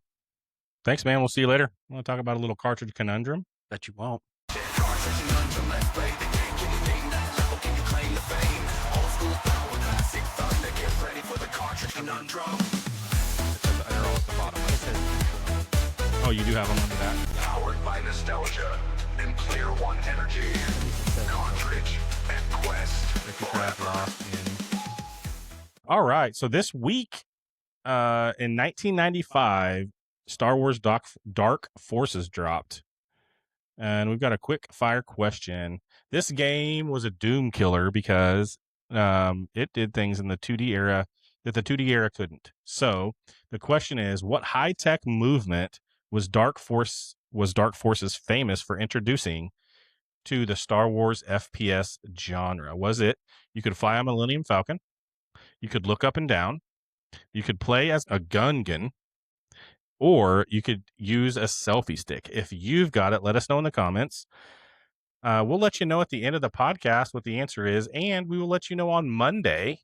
Thanks, man. We'll see you later. I want to talk about a little cartridge conundrum. Bet you won't. Oh, you do have them under that? Powered by nostalgia and Player One energy. Cartridge and Quest. All right. So this week, in 1995, Star Wars Dark Forces dropped. And we've got a quick fire question. This game was a doom killer because it did things in the 2D era that the 2D era couldn't. So the question is, what high-tech movement was Dark Forces famous for introducing to the Star Wars FPS genre? Was it you could fly a Millennium Falcon, you could look up and down, you could play as a Gungan, or you could use a selfie stick? If you've got it, let us know in the comments. We'll let you know at the end of the podcast what the answer is, and we will let you know on Monday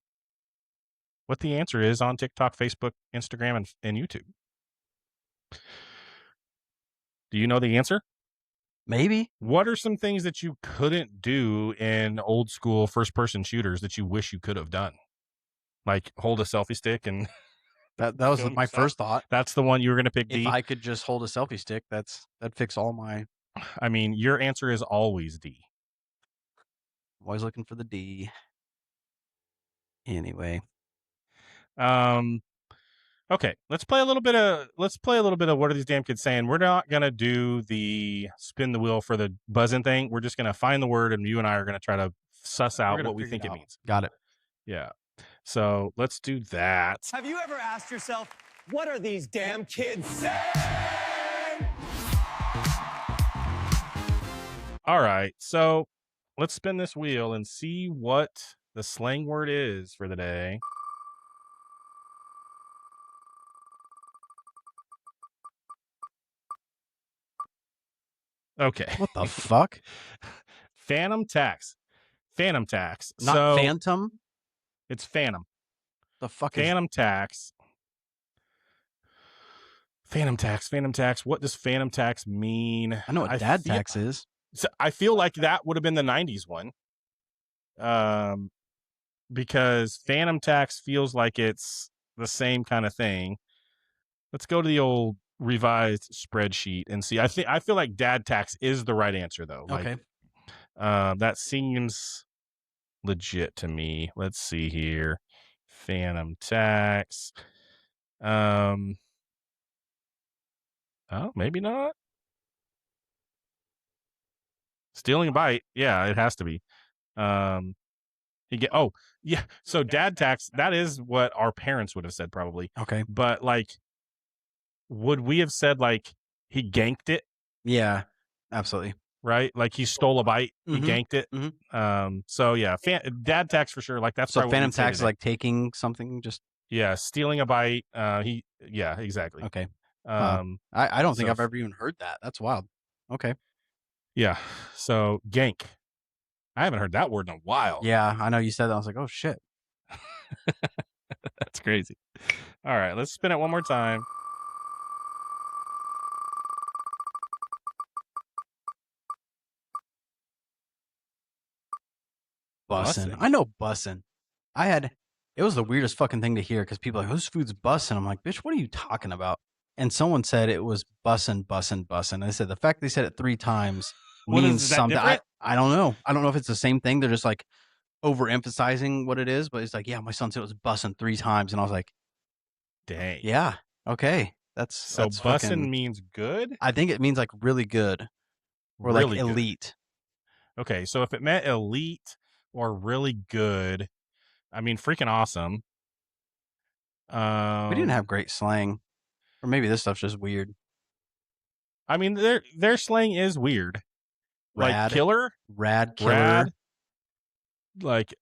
what the answer is on TikTok, Facebook, Instagram, and YouTube. Do you know the answer? Maybe. What are some things that you couldn't do in old school first-person shooters that you wish you could have done? Like hold a selfie stick and... That was my first thought. That's the one you were going to pick, D? If I could just hold a selfie stick, that'd fix all my... I mean, your answer is always D. Always looking for the D. Anyway. Okay, let's play a little bit of What Are These Damn Kids Saying? We're not gonna do the spin the wheel for the buzzing thing. We're just gonna find the word, and you and I are gonna try to suss out what we think it means. Got it. Yeah. So let's do that. Have you ever asked yourself, what are these damn kids saying? All right, so let's spin this wheel and see what the slang word is for the day. Okay. What the fuck? Phantom tax. Phantom tax. Not phantom? It's phantom. The fuck Phantom tax. Phantom tax. Phantom tax. What does phantom tax mean? I know what dad tax is. So I feel like that would have been the 90s one. Because phantom tax feels like it's the same kind of thing. Let's go to the old revised spreadsheet and see. I feel like dad tax is the right answer though. Okay. That seems legit to me. Let's see here. Phantom tax. Oh, maybe not. Stealing a bite. Yeah, it has to be. Yeah. So dad tax, that is what our parents would have said probably. Okay. But like, would we have said like he ganked it? Yeah, absolutely. Right? Like he stole a bite, he ganked it. So yeah, dad tax for sure. Like that's so phantom tax is like taking something, just stealing a bite. Exactly. Okay. I don't think I've ever even heard that. That's wild. Okay. Yeah. So gank. I haven't heard that word in a while. Yeah, I know you said that. I was like, oh shit. That's crazy. All right, let's spin it one more time. Bussin'. I know bussin'. It was the weirdest fucking thing to hear because people are like, whose food's bussin'? I'm like, bitch, what are you talking about? And someone said it was bussin', bussin', bussin'. I said the fact they said it 3 times means something. I don't know. I don't know if it's the same thing. They're just like overemphasizing what it is, but it's like, yeah, my son said it was bussin' 3 times. And I was like, dang. Yeah. Okay. That's bussin' means good? I think it means like really good. Or really like elite. Good. Okay. So if it meant elite or really good, I mean, freaking awesome. We didn't have great slang. Or maybe this stuff's just weird. I mean, their slang is weird. Like Rad. killer, Rad, killer, rad, like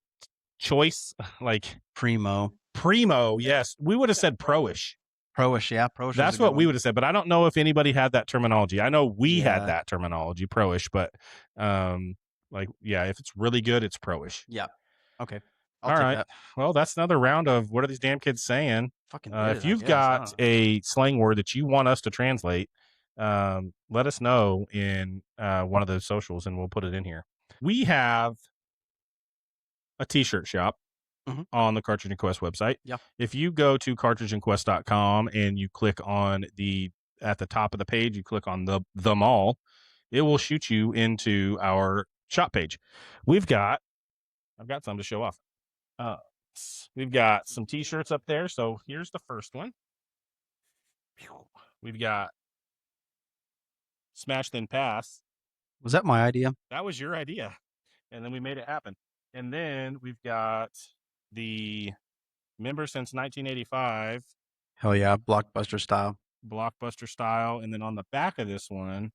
choice, like primo. Yes, we would have said pro-ish. Pro-ish, yeah. Pro-ish. That's what we would have said, but I don't know if anybody had that terminology. I know we had Yeah. that terminology, pro-ish, but like, yeah, if it's really good, it's pro-ish. Yeah. Okay. All right. Well, that's another round of what are these damn kids saying? Fucking If you've got a slang word that you want us to translate, let us know in one of those socials and we'll put it in here. We have a t-shirt shop on the Cartridge and Quest website. Yeah. If you go to cartridgeandquest.com and you click on at the top of the page, you click on the mall, it will shoot you into our shop page. I've got some to show off. We've got some t-shirts up there. So here's the first one. We've got Smash Then Pass. Was that my idea? That was your idea. And then we made it happen. And then we've got the member since 1985. Hell yeah. Blockbuster style. Blockbuster style. And then on the back of this one,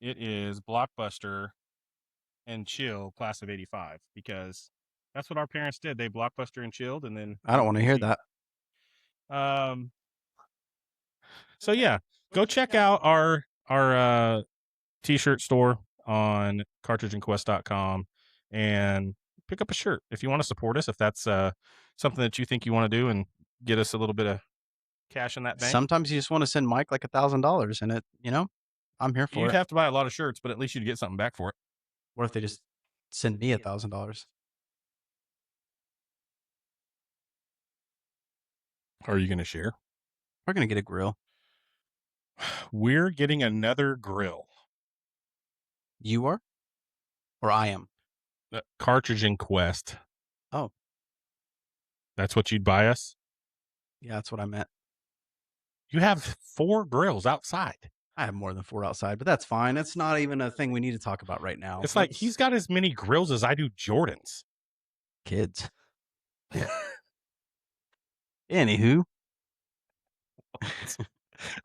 it is Blockbuster and Chill class of 85, because that's what our parents did. They Blockbuster and chilled, and then I don't want to hear that. So yeah, go check out our t-shirt store on cartridgeandquest.com and pick up a shirt if you want to support us, if that's something that you think you want to do and get us a little bit of cash in that bank. Sometimes you just want to send Mike like $1,000 and I'm here for it. You'd have to buy a lot of shirts, but at least you'd get something back for it. What if they just send me $1,000? Are you going to share? We're going to get a grill. We're getting another grill. You are? Or I am? Cartridge and Quest. Oh. That's what you'd buy us? Yeah, that's what I meant. You have 4 grills outside. I have more than 4 outside, but that's fine. It's not even a thing we need to talk about right now. It's like he's got as many grills as I do Jordans. Kids. Anywho.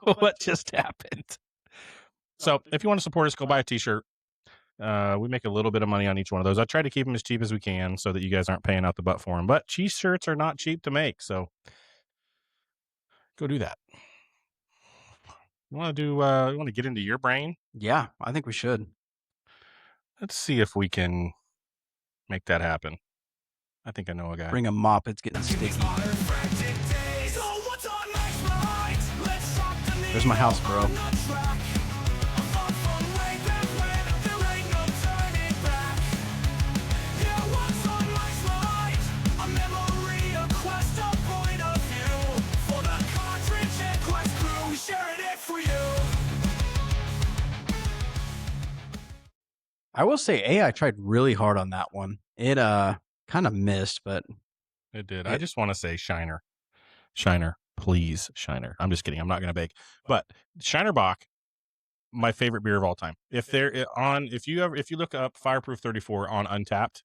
What just happened? So if you want to support us, go buy a t-shirt. We make a little bit of money on each one of those. I try to keep them as cheap as we can so that you guys aren't paying out the butt for them. But t-shirts are not cheap to make, so go do that. You want to get into your brain? Yeah, I think we should. Let's see if we can make that happen. I think I know a guy. Bring a mop. It's getting sticky. There's my house, bro. I will say AI tried really hard on that one. It kind of missed, but it did. I just want to say Shiner, please, Shiner. I'm just kidding. I'm not going to bake, but Shiner Bock, my favorite beer of all time. If you look up Fireproof 34 on Untapped,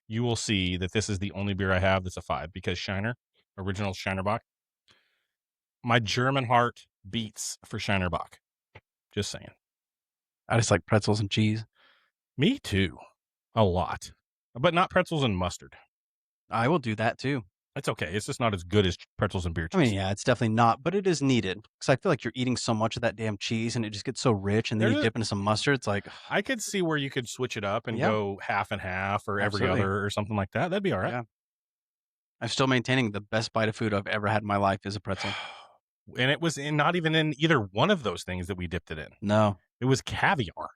you will see that this is the only beer I have that's a 5, because Shiner, original Shiner Bock. My German heart beats for Shiner Bock. Just saying. I just like pretzels and cheese. Me too. A lot. But not pretzels and mustard. I will do that too. It's okay. It's just not as good as pretzels and beer cheese. I mean, yeah, it's definitely not, but it is needed. Because I feel like you're eating so much of that damn cheese and it just gets so rich, and then you dip into some mustard. It's like, I could see where you could switch it up and go half and half or every other or something like that. That'd be all right. Yeah. I'm still maintaining the best bite of food I've ever had in my life is a pretzel. And it was not even in either one of those things that we dipped it in. No. It was caviar.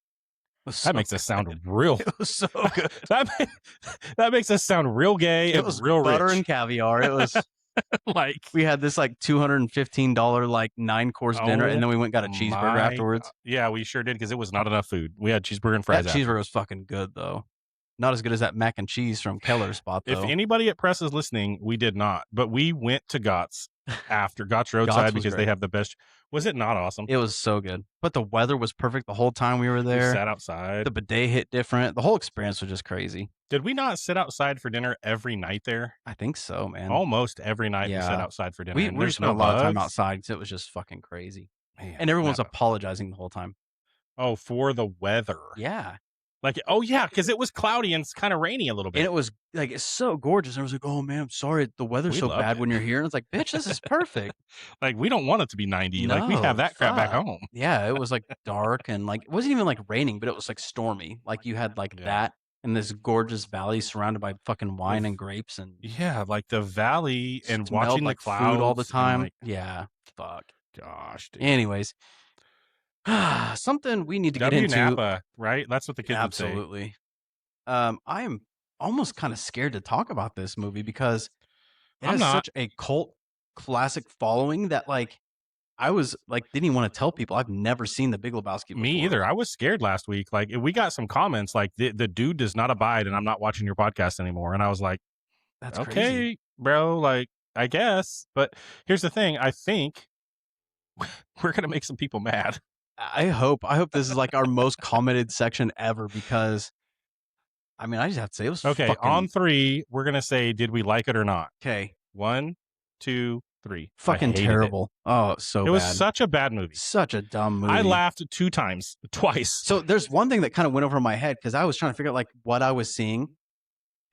That makes us sound real. It was so good. that makes us sound real gay and real butter rich. And caviar. It was like we had this like $215 like 9-course dinner, and then we went and got a cheeseburger afterwards. Yeah, we sure did, because it was not enough food. We had cheeseburger and fries. That cheeseburger was fucking good though. Not as good as that mac and cheese from Keller's spot though. If anybody at Press is listening, we did not, but we went to Gott's after Gott's Roadside because they have the best. Was it not awesome? It was so good. But the weather was perfect the whole time we were there. We sat outside. The bidet hit different. The whole experience was just crazy. Did we not sit outside for dinner every night there? I think so, man. Almost every night we sat outside for dinner. We spent a lot of time outside because it was just fucking crazy. Man, And everyone's that- apologizing the whole time. oh, for the weather. Yeah. Like, oh yeah, because it was cloudy and it's kind of rainy a little bit. And it was like, it's so gorgeous. I was like, oh man, I'm sorry. The weather's We so loved bad it. when you're here. And it's like, bitch, this is perfect. Like, we don't want it to be 90. No, like, we have that crap back fuck. home. Yeah, it was like dark and like, it wasn't even like raining, but it was like stormy. Like you had like that in this gorgeous valley surrounded by fucking wine and grapes and Yeah, like the valley and smelled watching like the clouds food all the and, time. like, Yeah, fuck. gosh, dude. Anyways, something we need to get W into. Napa, right? That's what the kids would say. Absolutely. I am almost kind of scared to talk about this movie because it I'm has not. such a cult classic following that like I was like didn't even want to tell people I've never seen The Big Lebowski before. Me either. I was scared last week. Like, we got some comments like the dude does not abide, and I'm not watching your podcast anymore. And I was like, That's okay, crazy. bro. Like, I guess. But here's the thing. I think we're gonna make some people mad. I hope this is like our most commented section ever because I mean I just have to say it was Okay, fucking, on 3, we're gonna say, did we like it or not? okay. 1, 2, 3. Fucking I hated terrible. Oh, so It bad. was such a bad movie. Such a dumb movie. I laughed twice. So there's one thing that kind of went over my head because I was trying to figure out like what I was seeing.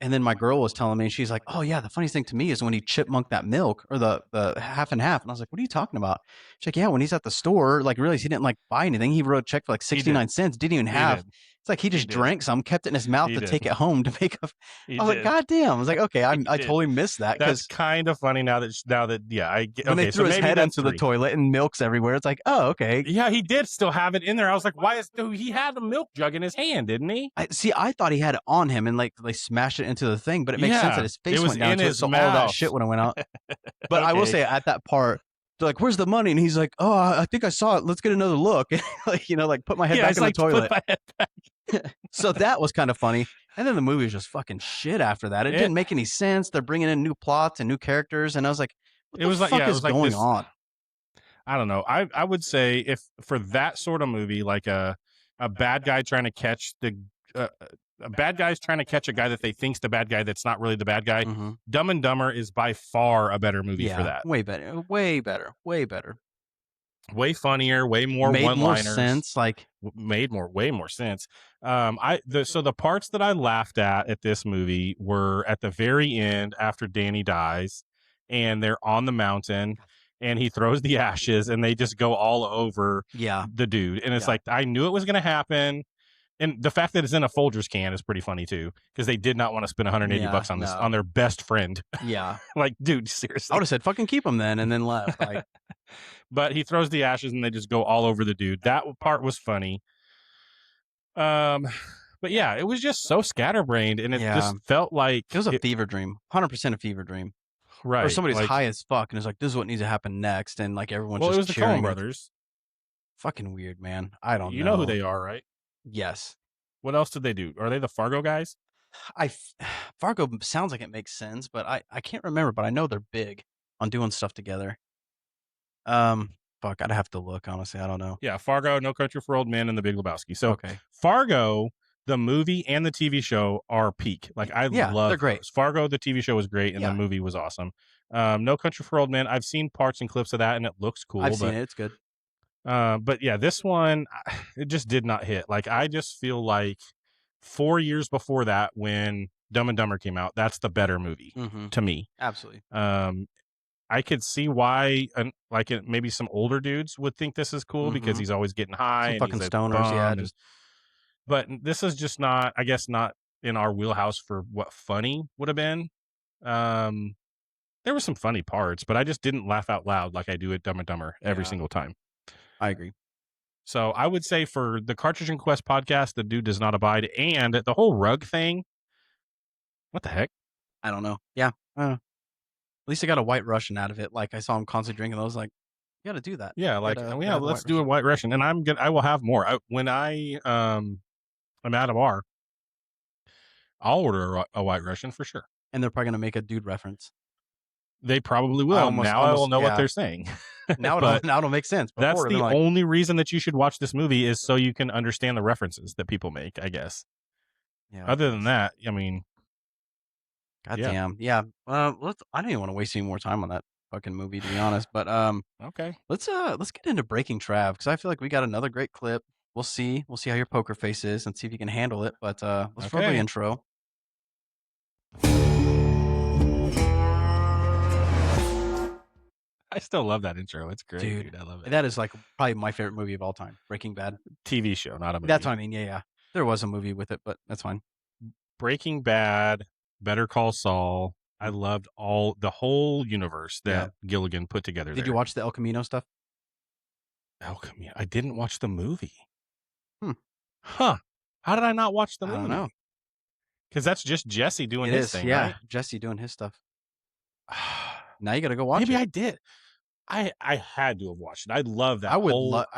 And then my girl was telling me, and she's like, oh, yeah, the funniest thing to me is when he chipmunked that milk or the half and half. And I was like, what are you talking about? She's like, yeah, when he's at the store, like realized he didn't like buy anything. He wrote a check for like 69 cents, didn't even have. It's like he just drank some, kept it in his mouth to take it home to make a. I was like, God damn. I was like, okay, I totally missed that. That's kind of funny now that yeah, I get. When they threw his head into the toilet and milk's everywhere, it's like, oh, okay. Yeah, he did still have it in there. I was like, why is he had a milk jug in his hand, didn't he? I thought he had it on him and like they smashed it into the thing, but it makes sense that his face went down to it, so all that shit would have went out. But I will say at that part, they're like, "Where's the money?" And he's like, "Oh, I think I saw it. Let's get another look." Like, like put my head back in the toilet. So that was kind of funny. And then the movie was just fucking shit after that. It didn't make any sense. They're bringing in new plots and new characters, and I was like, "What the fuck is going on?" I don't know. I would say if for that sort of movie, like a bad guy trying to catch a bad guy's trying to catch a guy that they think's the bad guy that's not really the bad guy. Mm-hmm. Dumb and Dumber is by far a better movie for that. Way better. Way better. Way better. Way funnier, way more made one-liners. More sense, like way more sense. So the parts that I laughed at this movie were at the very end after Danny dies, and they're on the mountain, and he throws the ashes, and they just go all over the dude, and it's like I knew it was going to happen. And the fact that it's in a Folgers can is pretty funny too, because they did not want to spend $180 on this on their best friend. Yeah, like, dude, seriously, I would have said, "Fucking keep him then," and then left. Like, but he throws the ashes and they just go all over the dude. That part was funny. But yeah, it was just so scatterbrained, and it just felt like it was a fever dream, 100% a fever dream. Right, or somebody's high as fuck and is like, "This is what needs to happen next," and like everyone's just it was the cheering. Coen brothers. Fucking weird, man. I don't know. You know who they are, right? Yes. What else did they do? Are they the Fargo guys? Fargo sounds like it makes sense, but I can't remember. But I know they're big on doing stuff together. Fuck, I'd have to look. Honestly, I don't know. Yeah, Fargo, No Country for Old Men, and The Big Lebowski. So Fargo, the movie and the TV show are peak. Like I love. They're great. Those. Fargo, the TV show was great, and the movie was awesome. No Country for Old Men. I've seen parts and clips of that, and it looks cool. I've seen it. It's good. But yeah, this one, it just did not hit. Like, I just feel like 4 years before that, when Dumb and Dumber came out, that's the better movie to me. Absolutely. I could see why, maybe some older dudes would think this is cool because he's always getting high. Some and fucking stoners, but this is just not, I guess, not in our wheelhouse for what funny would have been. There were some funny parts, but I just didn't laugh out loud like I do at Dumb and Dumber every single time. I agree. So I would say for the Cartridge and Quest podcast, the dude does not abide, and the whole rug thing. What the heck? I don't know. Yeah. At least I got a White Russian out of it. Like I saw him constantly drinking. I was like, you got to do that. Yeah. Let's do a White Russian, and I will have more when I'm at a bar. I'll order a White Russian for sure. And they're probably going to make a dude reference. They probably will. I will know what they're saying. Now it'll make sense. That's the only reason that you should watch this movie is so you can understand the references that people make, I guess. Yeah. Other than that, I mean, goddamn. Yeah. I don't even want to waste any more time on that. fucking movie, to be honest. But Okay. let's get into Breaking Trav, because I feel like we got another great clip. We'll see how your poker face is and see if you can handle it. But let's roll the Okay. intro. I still love that intro. It's great, Dude, dude. I love it. That is like probably my favorite movie of all time, Breaking Bad. TV show, not a movie. That's what I mean. Yeah. There was a movie with it, but that's fine. Breaking Bad, Better Call Saul. I loved the whole universe that Gilligan put together. Did you watch the El Camino stuff? El Camino. I didn't watch the movie. Huh. How did I not watch the movie? I don't know. Because that's just Jesse doing his thing, yeah. right? Jesse doing his stuff. Now you got to go watch it. Maybe I did. I had to have watched it. I love that. I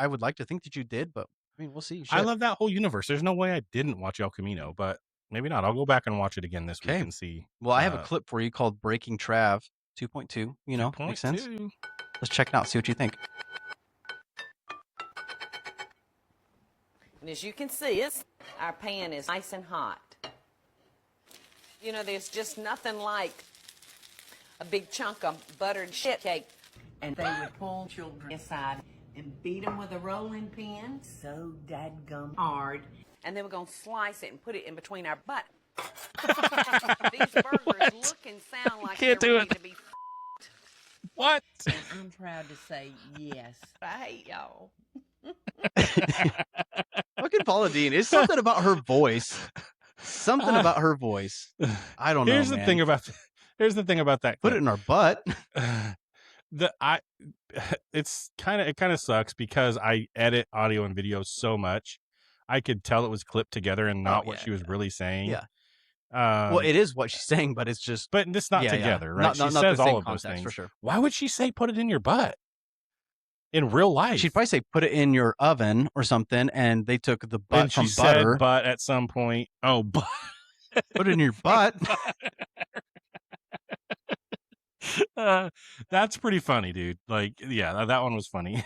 would like to think that you did, but I mean, we'll see. I love that whole universe. There's no way I didn't watch El Camino, but maybe not. I'll go back and watch it again this week and see. Well, I have a clip for you called Breaking Trav 2.2. You know, makes sense. Let's check it out. See what you think. And as you can see, our pan is nice and hot. You know, there's just nothing like a big chunk of buttered shit cake. And they would pull children aside and beat them with a rolling pin so dadgum hard. And then we're going to slice it and put it in between our butt. These burgers look and sound like they're ready to be What? And I'm proud to say yes. I hate y'all. Fucking Paula Deen. It's something about her voice. Something about her voice. I don't know. Here's the thing about that. Put it in our butt. It kind of sucks because I edit audio and video so much. I could tell it was clipped together and not what she was really saying. Yeah. Well, it is what she's saying, but it's just. But it's not together, right? She says all of those things for sure. Why would she say put it in your butt? In real life, she'd probably say put it in your oven or something, and they took the butt from she butter. Said butt at some point. Oh, butt. Put it in your butt. That's pretty funny, dude. Like, yeah, that one was funny.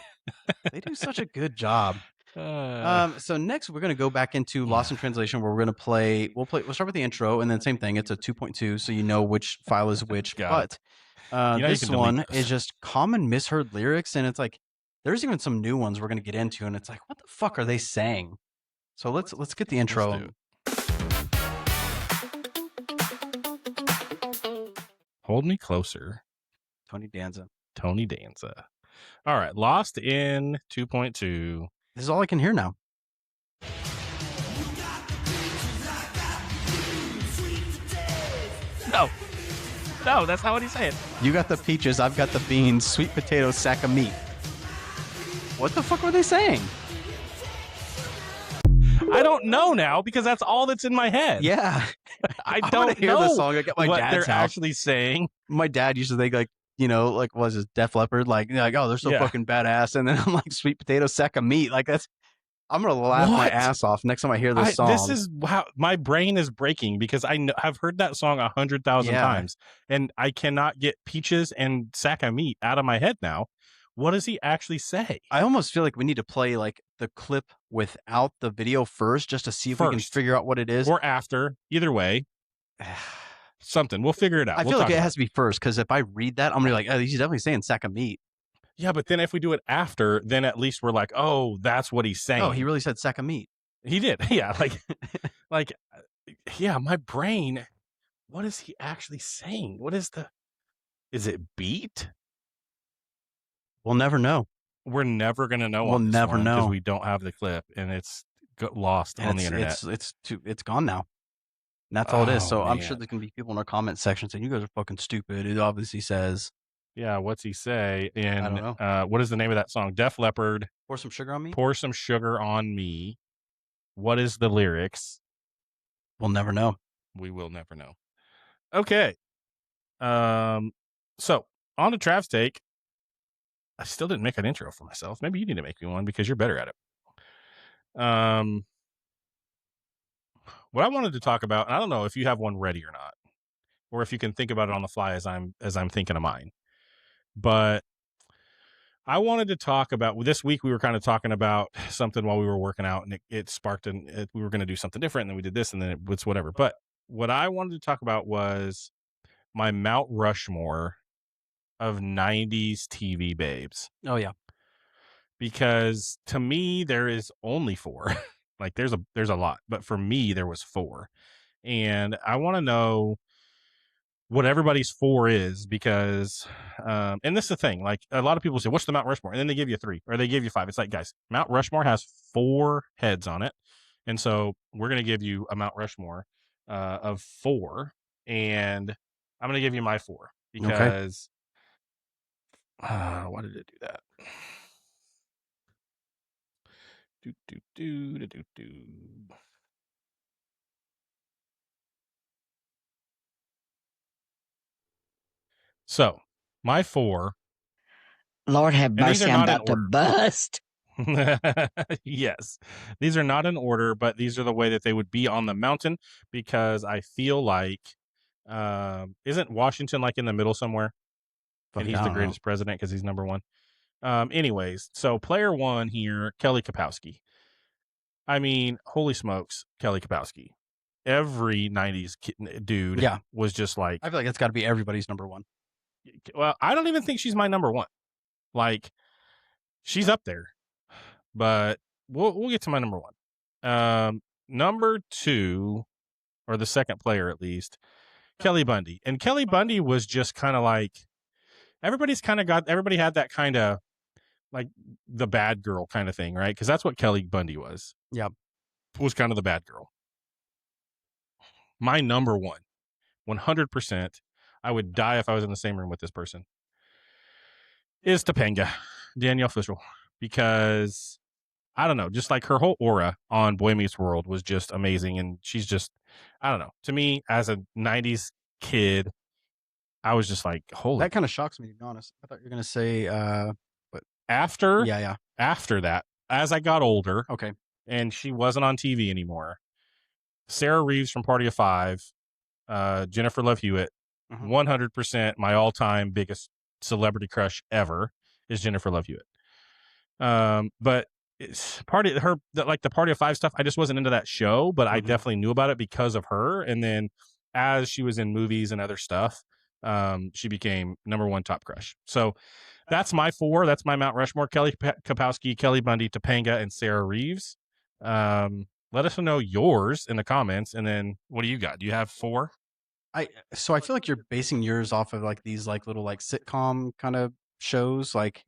They do such a good job. So next we're going to go back into Lost in Translation, where we're going to play. We'll start with the intro, and then same thing. It's a 2.2, so you know which file is which. But this one is just common misheard lyrics, and it's like there's even some new ones we're going to get into, and it's like, what the fuck are they saying? So let's get the intro. Hold Me Closer. Tony Danza. All right, Lost in 2.2. This is all I can hear now. No, that's not what he's saying. You got the peaches, I've got the beans, sweet potato, sack of meat. What the fuck were they saying? I don't know now because that's all that's in my head. Yeah. I don't hear know the song. I got my what dad's they're house. actually saying. My dad used to think like, you know, like was his Def Leppard, like oh, they're so fucking badass, and then I'm like sweet potato, sack of meat, like that's. I'm gonna laugh my ass off next time I hear this song. This is how my brain is breaking because I've heard that song 100,000 times, and I cannot get peaches and sack of meat out of my head now. What does he actually say? I almost feel like we need to play like the clip without the video first, just to see if we can figure out what it is, or after. Either way, something we'll figure it out. I feel like it has to be first, because if I read that, I'm gonna be like, oh, he's definitely saying sack of meat. Yeah, but then if we do it after, then at least we're like, oh, that's what he's saying. Oh, he really said sack of meat. He did. Yeah, yeah, my brain. What is he actually saying? Is it beat? We'll never know. We're never gonna know. We'll never know because we don't have the clip, and it's lost on the internet. It's gone now. And that's all it is. So I'm sure there can be people in our comment section saying, "You guys are fucking stupid." It obviously says. Yeah, what's he say? And I don't know. What is the name of that song? Def Leppard. Pour some sugar on me. Pour some sugar on me. What is the lyrics? We'll never know. We will never know. Okay. So on to Trav's take. I still didn't make an intro for myself. Maybe you need to make me one because you're better at it. What I wanted to talk about, and I don't know if you have one ready or not, or if you can think about it on the fly as I'm thinking of mine. But I wanted to talk about this week. We were kind of talking about something while we were working out, and it sparked, and we were going to do something different. And then we did this, and then it's whatever. But what I wanted to talk about was my Mount Rushmore of 90s TV babes. Oh yeah. Because to me there is only 4. Like there's a lot, but for me there was 4. And I want to know what everybody's 4 is, because and this is the thing, like a lot of people say, what's the Mount Rushmore? And then they give you 3 or they give you 5. It's like, guys, Mount Rushmore has 4 heads on it. And so we're going to give you a Mount Rushmore of 4. And I'm going to give you my 4 because why did it do that? Do. So my 4. Lord have And these are mercy, I'm not in about to order. bust. Yes, these are not in order, but these are the way that they would be on the mountain, because I feel like isn't Washington like in the middle somewhere? Fuck, And he's I the don't know. greatest president because he's number 1. Anyways, so player 1 here, Kelly Kapowski. I mean, holy smokes, Kelly Kapowski. Every 90s dude Yeah. was just like, I feel like it's got to be everybody's number 1. well, I don't even think she's my number 1. Like, she's up there, but we'll get to my number 1. Number 2, or the second player at least, Kelly Bundy. And Kelly Bundy was just kind of like, everybody had that kind of like the bad girl kind of thing, right? Because that's what Kelly Bundy was. Yep. Was kind of the bad girl. My number 1, 100%, I would die if I was in the same room with this person, is Topanga, Danielle Fishel, because I don't know, just like her whole aura on Boy Meets World was just amazing. And she's just, I don't know, to me as a 90s kid, I was just like, holy. That kind of shocks me, to be honest. I thought you were going to say, but after that, as I got older, okay, and she wasn't on TV anymore, Sarah Reeves from Party of 5, Jennifer Love Hewitt, 100% my all-time biggest celebrity crush ever is Jennifer Love Hewitt. But it's the Party of 5 stuff, I just wasn't into that show, but I definitely knew about it because of her. And then as she was in movies and other stuff, she became number 1 top crush. So that's my 4. That's my Mount Rushmore: Kelly Kapowski, Kelly Bundy, Topanga, and Sarah Reeves. Let us know yours in the comments. And then what do you got? Do you have 4? So I feel like you're basing yours off of like these like little like sitcom kind of shows. Like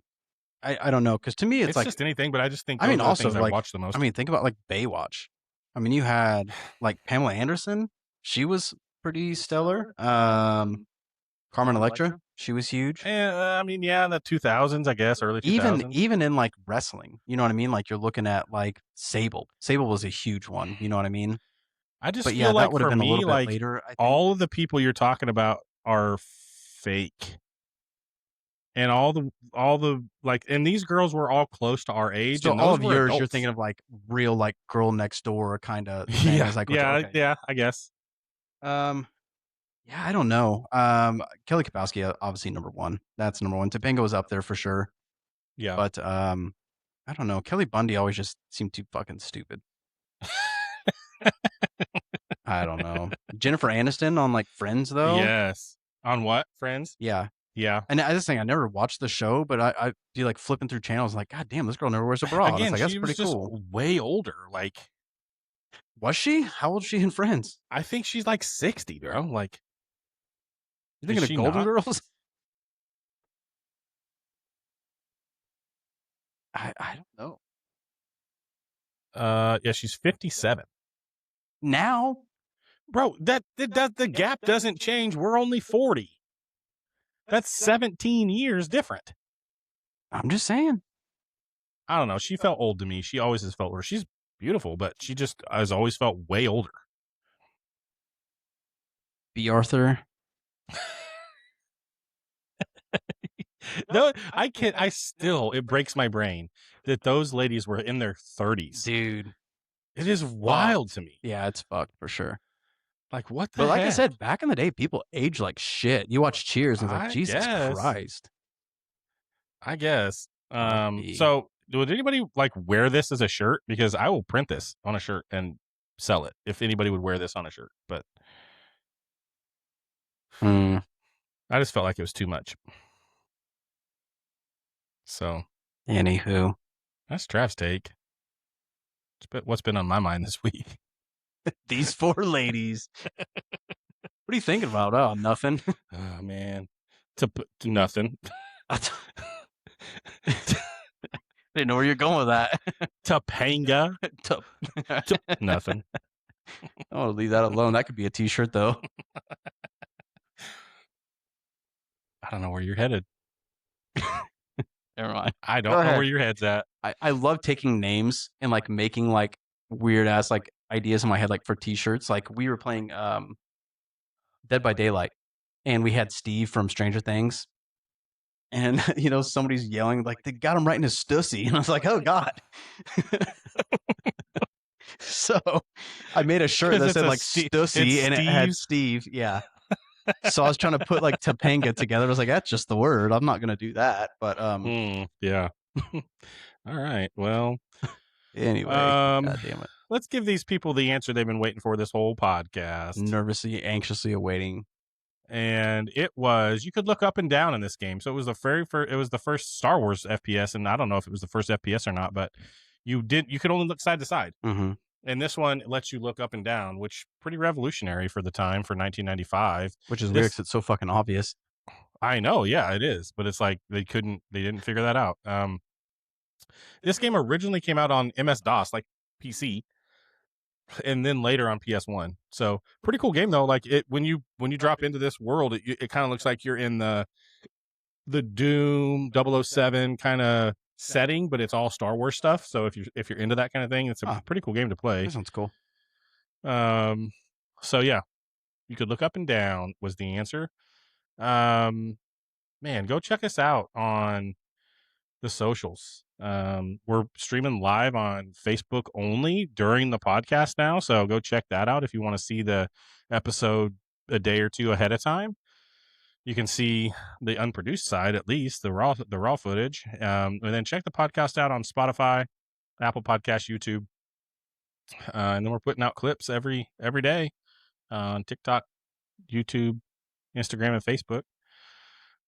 I don't know, because to me it's like just anything, but I just think I mean, those are the also things I like watch the most. I mean, think about like Baywatch. I mean, you had like Pamela Anderson. She was pretty stellar. Carmen Electra. She was huge. I mean, yeah, in the 2000s, I guess, early 2000s. Even in like wrestling, you know what I mean? Like you're looking at like Sable. Sable was a huge one. You know what I mean? I just But feel yeah, like that would have for been a me, little bit like later. I think. all of the people you're talking about are fake, and all the like, and these girls were all close to our age. So and all those of were yours, adults. you're thinking of like real like girl next door kind of thing. Yeah, Is like yeah, I guess. Yeah, I don't know. Kelly Kapowski, obviously number 1. That's number 1. Topanga was up there for sure. Yeah, But I don't know. Kelly Bundy always just seemed too fucking stupid. I don't know. Jennifer Aniston on like Friends though. yes. On what? Friends? Yeah. Yeah. And I just think I never watched the show, but I'd be like flipping through channels like, God damn, this girl never wears a bra. Again, It's like, that's she pretty was just cool. way older. Like, Was she? How old is she in Friends? I think she's like 60, bro. Like, You thinking of Golden Girls? I don't know. Yeah, she's 57 now, bro. That the gap doesn't change. We're only 40. That's 17 years different. I'm just saying. I don't know. She felt old to me. She always has felt older. She's beautiful, but she just has always felt way older. B. Arthur. No, I can't. It breaks my brain that those ladies were in their 30s. Dude. It is wild to me. Yeah, it's fucked for sure. Like, what the But like I heck? said, back in the day, people age like shit. You watch Cheers and it's like, Jesus Christ. I guess. So would anybody like wear this as a shirt? Because I will print this on a shirt and sell it if anybody would wear this on a shirt. But I just felt like it was too much. So, anywho, that's Trav's take. What's been on my mind this week? These 4 ladies. What are you thinking about? Oh, nothing. Oh man, to nothing. Didn't know where you're going with that. Topanga. Nothing. I want to leave that alone. That could be a T-shirt, though. I don't know where you're headed. Never mind. I don't know where your head's at. I love taking names and like making like weird ass like ideas in my head, like for T-shirts. Like we were playing Dead by Daylight, and we had Steve from Stranger Things, and you know somebody's yelling like they got him right in his stussy, and I was like, oh god. So I made a shirt that said like stussy, and it had Steve. Yeah. So I was trying to put like Topanga together. I was like, that's just the word. I'm not gonna do that. But yeah. All right. Well, anyway, God damn it. Let's give these people the answer they've been waiting for this whole podcast. Nervously, anxiously awaiting. And it was, you could look up and down in this game. So it was the first Star Wars FPS, and I don't know if it was the first FPS or not, but you could only look side to side. Mm-hmm. And this one lets you look up and down, which pretty revolutionary for the time, for 1995. Which is weird because it's so fucking obvious. I know, yeah, it is, but it's like they didn't figure that out. This game originally came out on MS-DOS, like PC, and then later on PS1. So pretty cool game though. Like when you drop into this world, it kind of looks like you're in the Doom 007 kind of setting, but it's all Star Wars stuff. So if you're into that kind of thing, it's a pretty cool game to play. That sounds cool. So yeah, you could look up and down was the answer. Man, go check us out on the socials. We're streaming live on Facebook only during the podcast now, so go check that out if you want to see the episode a day or two ahead of time. You can see the unproduced side, at least the raw footage, and then check the podcast out on Spotify, Apple Podcasts, YouTube, and then we're putting out clips every day on TikTok, YouTube, Instagram, and Facebook.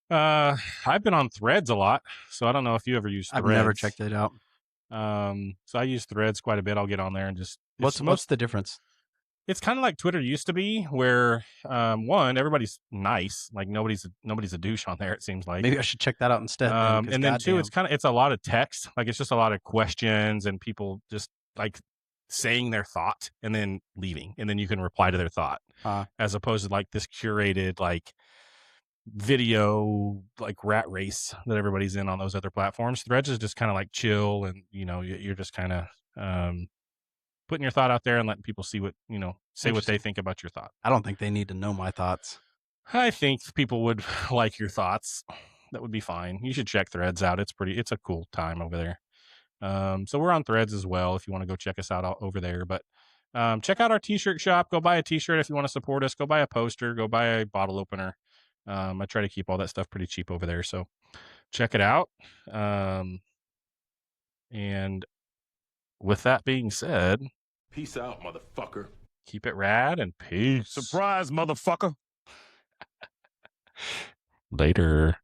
I've been on Threads a lot, so I don't know if you ever use Threads. I've never checked it out. So I use Threads quite a bit. I'll get on there and just what's the difference? It's kind of like Twitter used to be, where one, everybody's nice, like nobody's a douche on there. It seems like maybe I should check that out instead. And then two, it's a lot of text, like it's just a lot of questions and people just like saying their thought and then leaving, and then you can reply to their thought, as opposed to like this curated like video like rat race that everybody's in on those other platforms. Threads is just kind of like chill, and you know you're just kind of putting your thought out there and letting people see what say what they think about your thought. I don't think they need to know my thoughts. I think people would like your thoughts. That would be fine. You should check Threads out. It's a cool time over there. So we're on Threads as well if you want to go check us out over there. But check out our t-shirt shop. Go buy a t-shirt if you want to support us. Go buy a poster. Go buy a bottle opener. I try to keep all that stuff pretty cheap over there, so check it out. And with that being said, peace out, motherfucker. Keep it rad and peace. Surprise, motherfucker. Later.